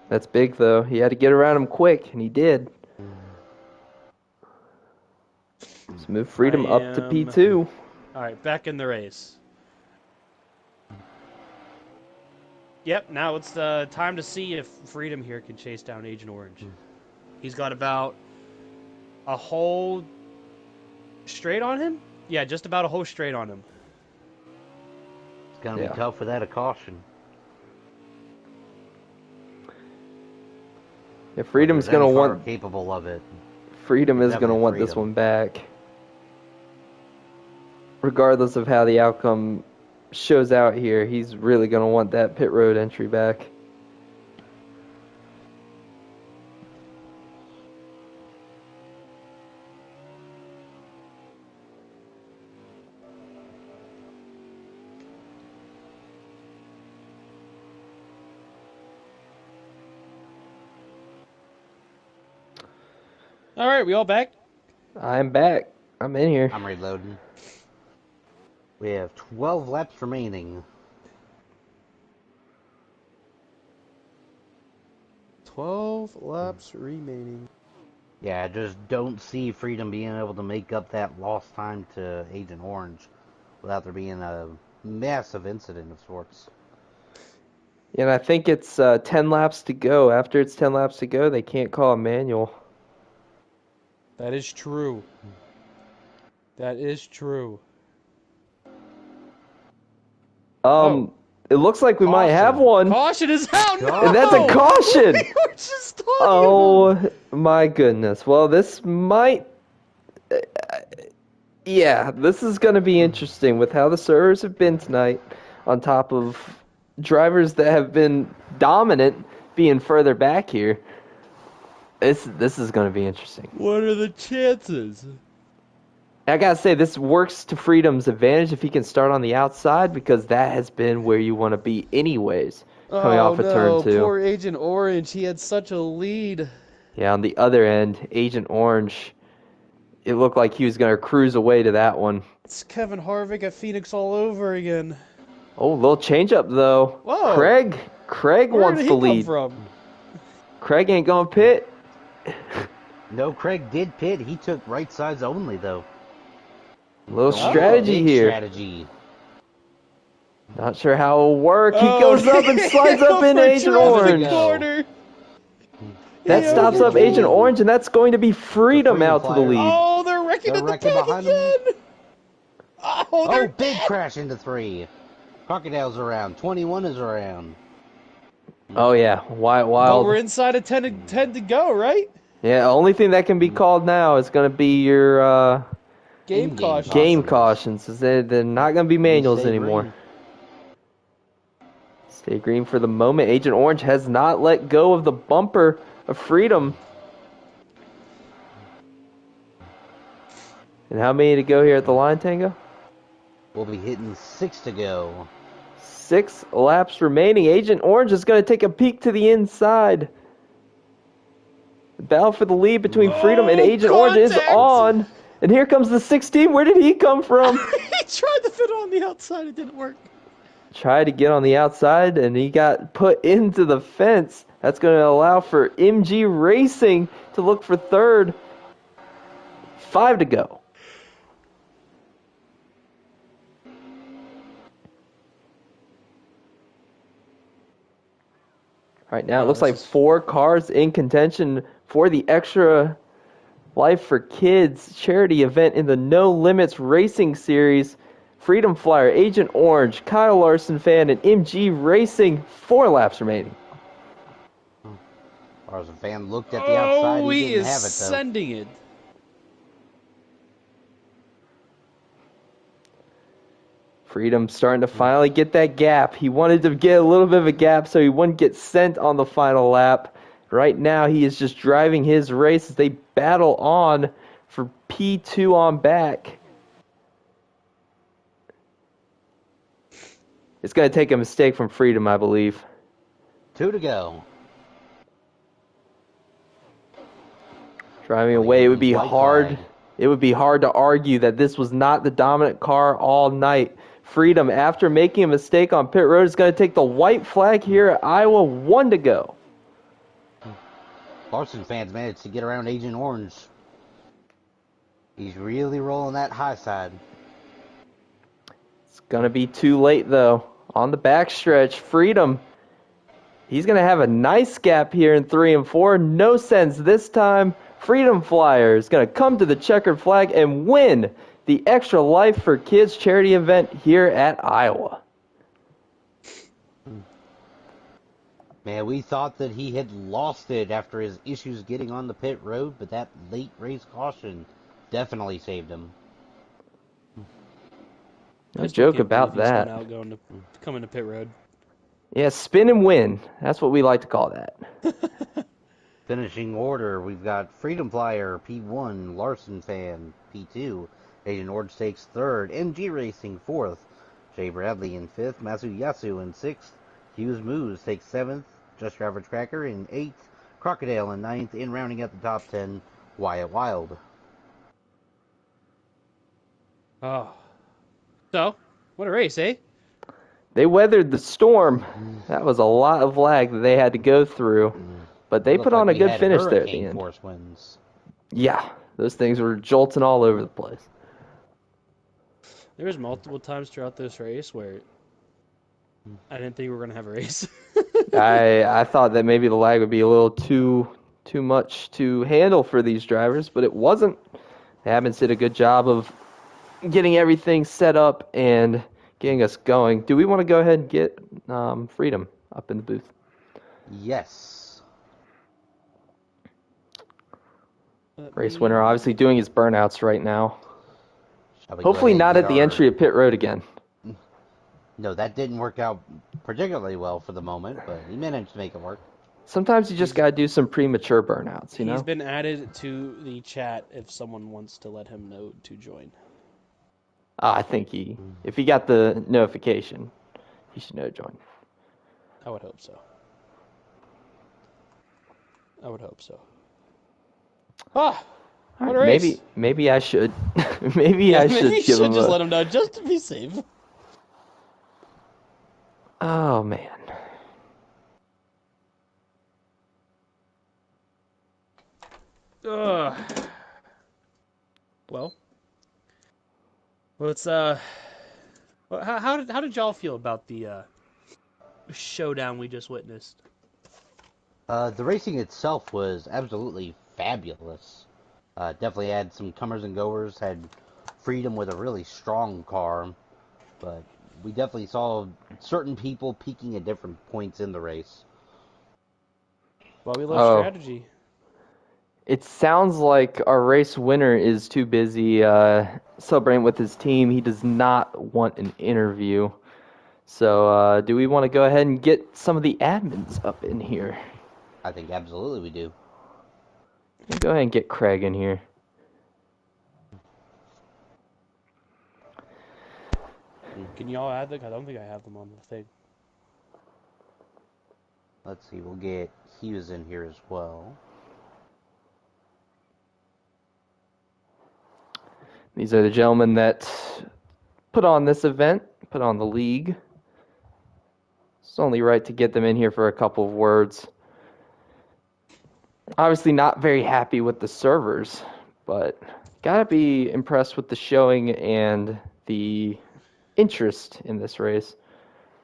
That's big, though. He had to get around him quick, and he did. Let's move Freedom up to P2. All right, back in the race. Yep, now it's the time to see if Freedom here can chase down Agent Orange. He's got about a whole straight on him? Yeah, just about a whole straight on him. It's going to be tough without a caution. Yeah, Freedom's going to want... capable of it. Freedom is going to want this one back. Regardless of how the outcome shows out here, he's really going to want that pit road entry back. All right, we all back? I'm back. I'm in here. I'm reloading. We have 12 laps remaining. 12 laps remaining. Yeah, I just don't see Freedom being able to make up that lost time to Agent Orange without there being a massive incident of sorts. And I think it's 10 laps to go. After it's 10 laps to go, they can't call a manual. That is true. That is true. It looks like we might have one. Caution is out. No! And that's a caution. We were just talking Oh my goodness. Well, this might. Yeah, this is going to be interesting with how the servers have been tonight, on top of drivers that have been dominant being further back here. This is going to be interesting. What are the chances? I gotta say, this works to Freedom's advantage if he can start on the outside, because that has been where you want to be anyways, coming off of turn 2. Poor Agent Orange. He had such a lead. Yeah, on the other end, Agent Orange, it looked like he was going to cruise away to that one. It's Kevin Harvick at Phoenix all over again. Oh, little change-up, though. Whoa. Craig wants the lead. Come from? Craig ain't going to pit. No, Craig did pit. He took right sides only, though. Little strategy here. Strategy. Not sure how it'll work. He goes up and slides up in Agent Orange. That stops up Agent Orange, and that's going to be Freedom out to the lead. Oh, they're wrecking at the back again. Oh, big crash into 3. Crocodile's around. 21 is around. Oh, yeah. Wild. But we're inside of 10 to go, right? Yeah, only thing that can be called now is going to be your game cautions. Game cautions. They're not going to be manuals anymore. Green. Stay green for the moment. Agent Orange has not let go of the bumper of Freedom. And how many to go here at the line, Tango? We'll be hitting 6 to go. 6 laps remaining. Agent Orange is going to take a peek to the inside. The battle for the lead between Freedom and Agent Orange is on. And here comes the 16. Where did he come from? He tried to fit on the outside. It didn't work. Tried to get on the outside, and he got put into the fence. That's going to allow for MG Racing to look for third. 5 to go. Right now, it looks like 4 cars in contention for the Extra Life for Kids charity event in the No Limits Racing Series. Freedom Flyer, Agent Orange, Kyle Larson fan, and MG Racing. 4 laps remaining. Larson fan looked at the outside. He didn't have it, though. Sending it. Freedom starting to finally get that gap. He wanted to get a little bit of a gap so he wouldn't get sent on the final lap. Right now, he is just driving his race as they battle on for P2 on back. It's going to take a mistake from Freedom, I believe. 2 to go. Driving away, it would be hard. It would be hard to argue that this was not the dominant car all night. Freedom, after making a mistake on pit road, is going to take the white flag here at Iowa. 1 to go. Larson fans managed to get around Agent Orange. He's really rolling that high side. It's going to be too late, though. On the backstretch, Freedom. He's going to have a nice gap here in 3 and 4. No sense this time. Freedom Flyer is going to come to the checkered flag and win the Extra Life for Kids charity event here at Iowa. Man, we thought that he had lost it after his issues getting on the pit road, but that late race caution definitely saved him. No joke about that. Out coming to pit road. Yeah, spin and win. That's what we like to call that. Finishing order, we've got Freedom Flyer, P1, Larson Fan, P2, Agent Orange takes 3rd, MG Racing 4th, Jay Bradley in 5th, Masuyasu in 6th, Hughes Moose takes 7th, Just Your Average Cracker in 8th, Crocodile in 9th, and rounding out the top 10, Wyatt Wild. Oh. So, what a race, eh? They weathered the storm. That was a lot of lag that they had to go through. But they put on a good finish there at the end. Force winds. Yeah, those things were jolting all over the place. There was multiple times throughout this race where I didn't think we were going to have a race. I thought that maybe the lag would be a little too much to handle for these drivers, but it wasn't. Habans did a good job of getting everything set up and getting us going. Do we want to go ahead and get Freedom up in the booth? Yes. Race winner obviously doing his burnouts right now. Hopefully not at the entry of pit road again. No, that didn't work out particularly well for the moment, but he managed to make it work. Sometimes you just got to do some premature burnouts, you know? He's been added to the chat if someone wants to let him know to join. I think if he got the notification, he should know to join. I would hope so. Ah, what a race. Maybe I should. maybe I should maybe give him just let him know just to be safe. Oh man. Well, it's how did y'all feel about the showdown we just witnessed? The racing itself was absolutely fabulous. Definitely had some comers and goers, had Freedom with a really strong car, but we definitely saw certain people peaking at different points in the race. Well, we love strategy. It sounds like our race winner is too busy celebrating with his team. He does not want an interview. So do we want to go ahead and get some of the admins up in here? I think absolutely we do. Go ahead and get Craig in here. Can y'all add them? I don't think I have them on the thing. Let's see, we'll get Hughes in here as well. These are the gentlemen that put on this event, put on the league. It's only right to get them in here for a couple of words. Obviously not very happy with the servers, but gotta be impressed with the showing and the interest in this race.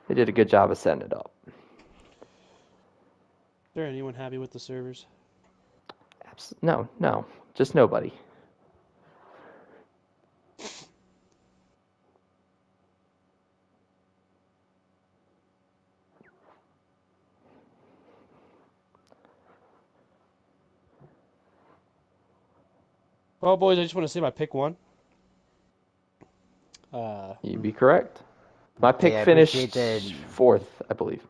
They did a good job of setting it up. Is there anyone happy with the servers? No, just nobody. Well, boys, I just want to say my pick one. You'd be correct. My pick I finished appreciate that. 4th, I believe.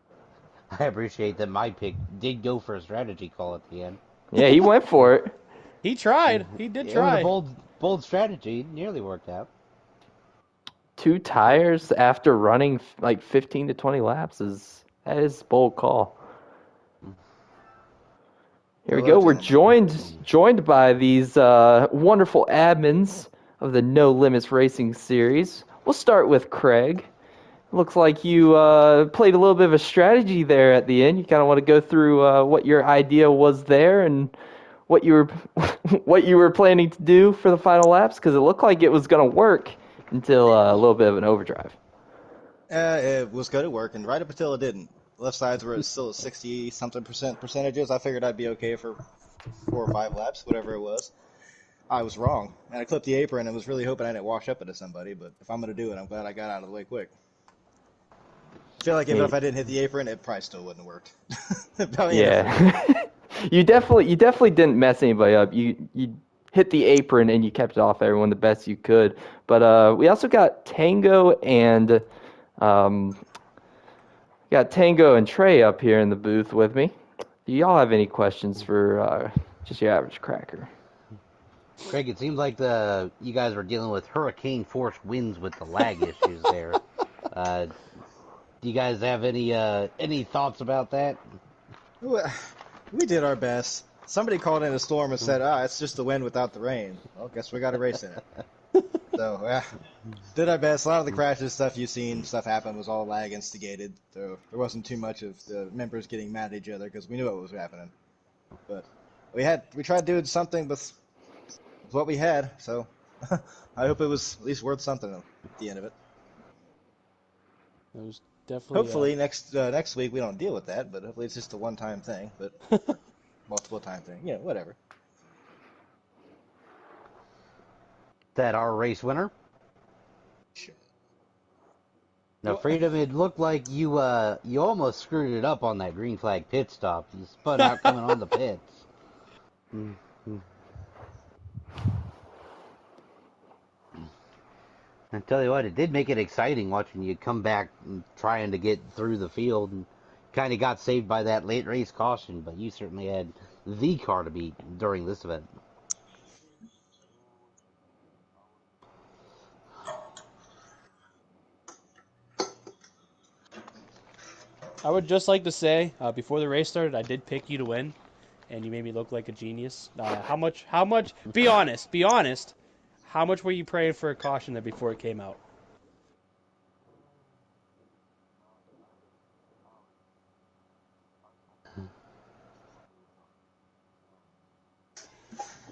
I appreciate that my pick did go for a strategy call at the end. Yeah, he went for it. He tried. He did It try. was a bold strategy. Nearly worked out. 2 tires after running like 15 to 20 laps is a bold call. Here we go. We're joined by these wonderful admins of the No Limits Racing Series. We'll start with Craig. Looks like you played a little bit of a strategy there at the end. You kind of want to go through what your idea was there and what you were what you were planning to do for the final laps, because it looked like it was going to work until a little bit of an overdrive. It was going to work, and right up until it didn't. Left sides were still at 60-something percentages. I figured I'd be okay for 4 or 5 laps, whatever it was. I was wrong, and I clipped the apron and was really hoping I didn't wash up into somebody, but if I'm going to do it, I'm glad I got out of the way quick. I feel like even if I didn't hit the apron, it probably still wouldn't have worked. Yeah. You definitely didn't mess anybody up. You hit the apron and you kept it off everyone the best you could. But we also got Tango and Trey up here in the booth with me. Do y'all have any questions for just your average cracker? Craig, it seems like you guys were dealing with hurricane force winds with the lag issues there. Do you guys have any thoughts about that? We did our best. Somebody called in a storm and said, it's just the wind without the rain. Well, guess we got a race in it. So, did our best. A lot of the crashes, stuff happened was all lag instigated. So there wasn't too much of the members getting mad at each other because we knew what was happening. But we tried doing something with what we had. So I hope it was at least worth something at the end of it. It was definitely. Hopefully next week we don't deal with that, but hopefully it's just a one-time thing. But multiple time thing, whatever. That our race winner? Sure. Now, Freedom, it looked like you almost screwed it up on that green flag pit stop. You spun out coming on the pits. Mm-hmm. I tell you what, it did make it exciting watching you come back and trying to get through the field, and kind of got saved by that late race caution, but you certainly had the car to beat during this event. I would just like to say, before the race started, I did pick you to win, and you made me look like a genius. How much, be honest, how much were you praying for a caution there before it came out?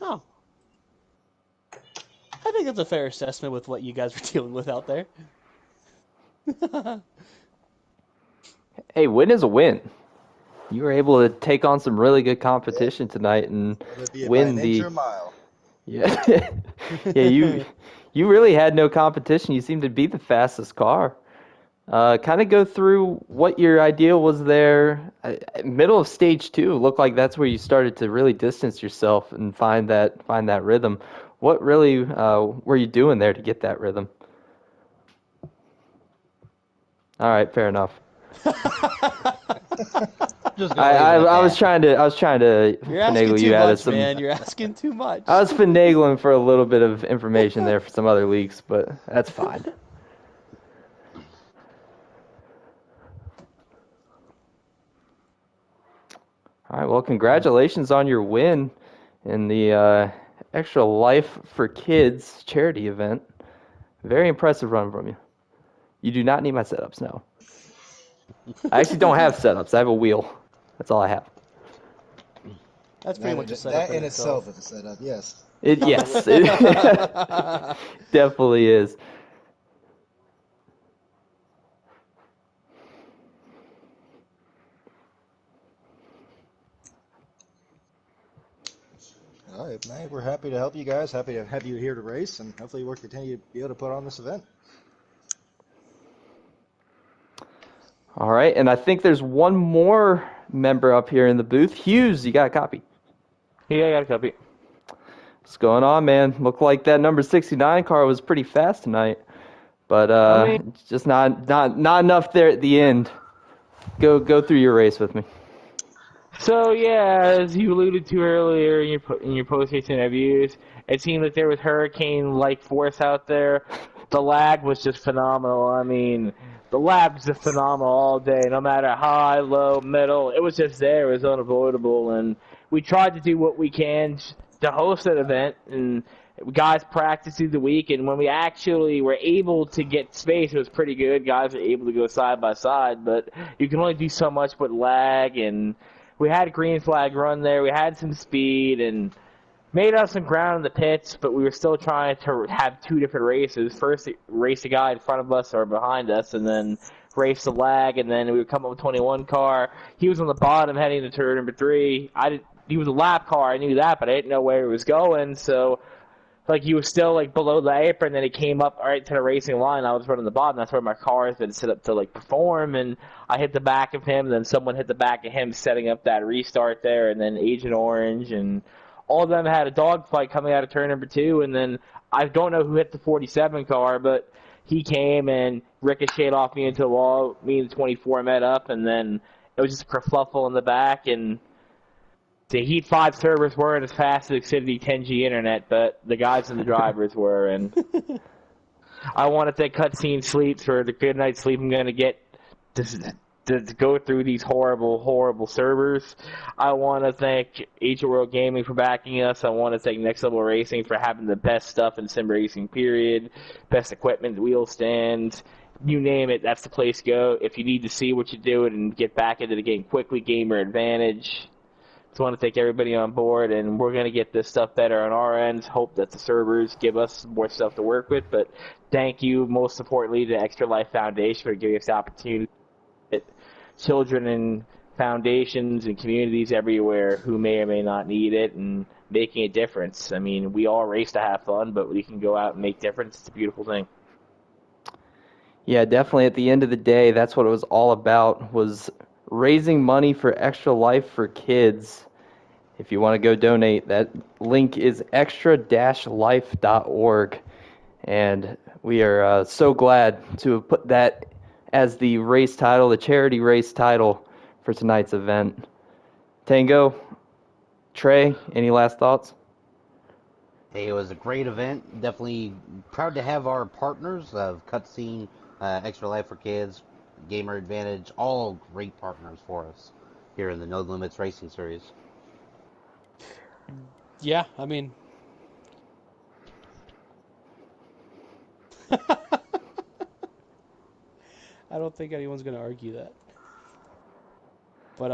Oh. I think that's a fair assessment with what you guys were dealing with out there. Hey, win is a win. You were able to take on some really good competition tonight and win the. Mile. Yeah, yeah. You really had no competition. You seemed to be the fastest car. Kind of go through what your idea was there. Middle of stage 2 looked like that's where you started to really distance yourself and find that rhythm. What really were you doing there to get that rhythm? All right, fair enough. I was trying to finagle you out of some. Man, you're asking too much. I was finagling for a little bit of information there for some other leaks, but that's fine. All right, well, congratulations on your win in the Extra Life for Kids charity event. Very impressive run from you. You do not need my setups, no. I actually don't have setups. I have a wheel. That's all I have. That's pretty much a setup that in itself. itself is a setup. Yes. Yes, it definitely is. All right, man. We're happy to help you guys. Happy to have you here to race, and hopefully we'll continue to be able to put on this event. All right, and I think there's one more member up here in the booth. Hughes, you got a copy? Yeah, I got a copy. What's going on, man? Looked like that number 69 car was pretty fast tonight, but just not enough there at the end. Go through your race with me. So yeah, as you alluded to earlier in your post-race interviews, it seemed like there was hurricane-like force out there. The lag was just phenomenal. I mean, the lag was just phenomenal all day, no matter high, low, middle. It was just there. It was unavoidable, and we tried to do what we can to host that event, and guys practiced through the week, and when we actually were able to get space, it was pretty good. Guys were able to go side by side, but you can only do so much with lag, and we had a green flag run there. We had some speed and made up some ground in the pits, but we were still trying to have two different races. First, race the guy in front of us or behind us, and then race the lag, and then we would come up with 21 car. He was on the bottom heading to turn number 3. He was a lap car. I knew that, but I didn't know where he was going, so like he was still like below the apron, then he came up right to the racing line. I was running the bottom. That's where my car has been set up to like perform, and I hit the back of him. Then someone hit the back of him, setting up that restart there. And then Agent Orange and all of them had a dogfight coming out of turn number 2. And then I don't know who hit the 47 car, but he came and ricocheted off me into the wall. Me and the 24 met up, and then it was just a kerfluffle in the back. And the Heat 5 servers weren't as fast as Xfinity 10G internet, but the guys and the drivers were. And I want to thank Cutscene Sleep for the good night's sleep I'm going to get to go through these horrible, horrible servers. I want to thank Asia World Gaming for backing us. I want to thank Next Level Racing for having the best stuff in sim racing, period. Best equipment, wheel stands. You name it, that's the place to go. If you need to see what you're doing and get back into the game quickly, Gamer Advantage. Just want to thank everybody on board, and we're going to get this stuff better on our end. Hope that the servers give us more stuff to work with, but thank you, most importantly, to Extra Life Foundation for giving us the opportunity to get children in foundations and communities everywhere who may or may not need it and making a difference. I mean, we all race to have fun, but we can go out and make difference. It's a beautiful thing. Yeah, definitely. At the end of the day, that's what it was all about, was raising money for Extra Life for Kids. If you want to go donate, that link is extra-life.org. And we are so glad to have put that as the race title, the charity race title for tonight's event. Tango, Trey, any last thoughts? Hey, it was a great event. Definitely proud to have our partners of Cutscene, Extra Life for Kids, Gamer Advantage, all great partners for us here in the No Limits Racing Series. Yeah, I mean, I don't think anyone's gonna argue that. But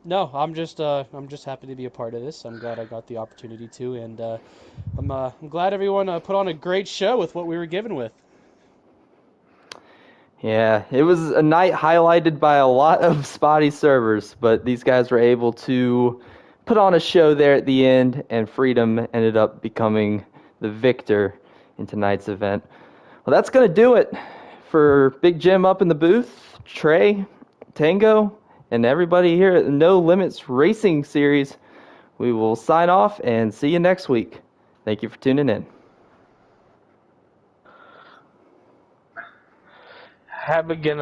no, I'm just happy to be a part of this. I'm glad I got the opportunity to, and I'm glad everyone put on a great show with what we were given with. Yeah, it was a night highlighted by a lot of spotty servers, but these guys were able to put on a show there at the end, and Freedom ended up becoming the victor in tonight's event. Well, that's going to do it for Big Jim up in the booth, Trey, Tango, and everybody here at the No Limits Racing Series. We will sign off and see you next week. Thank you for tuning in. Have a good night.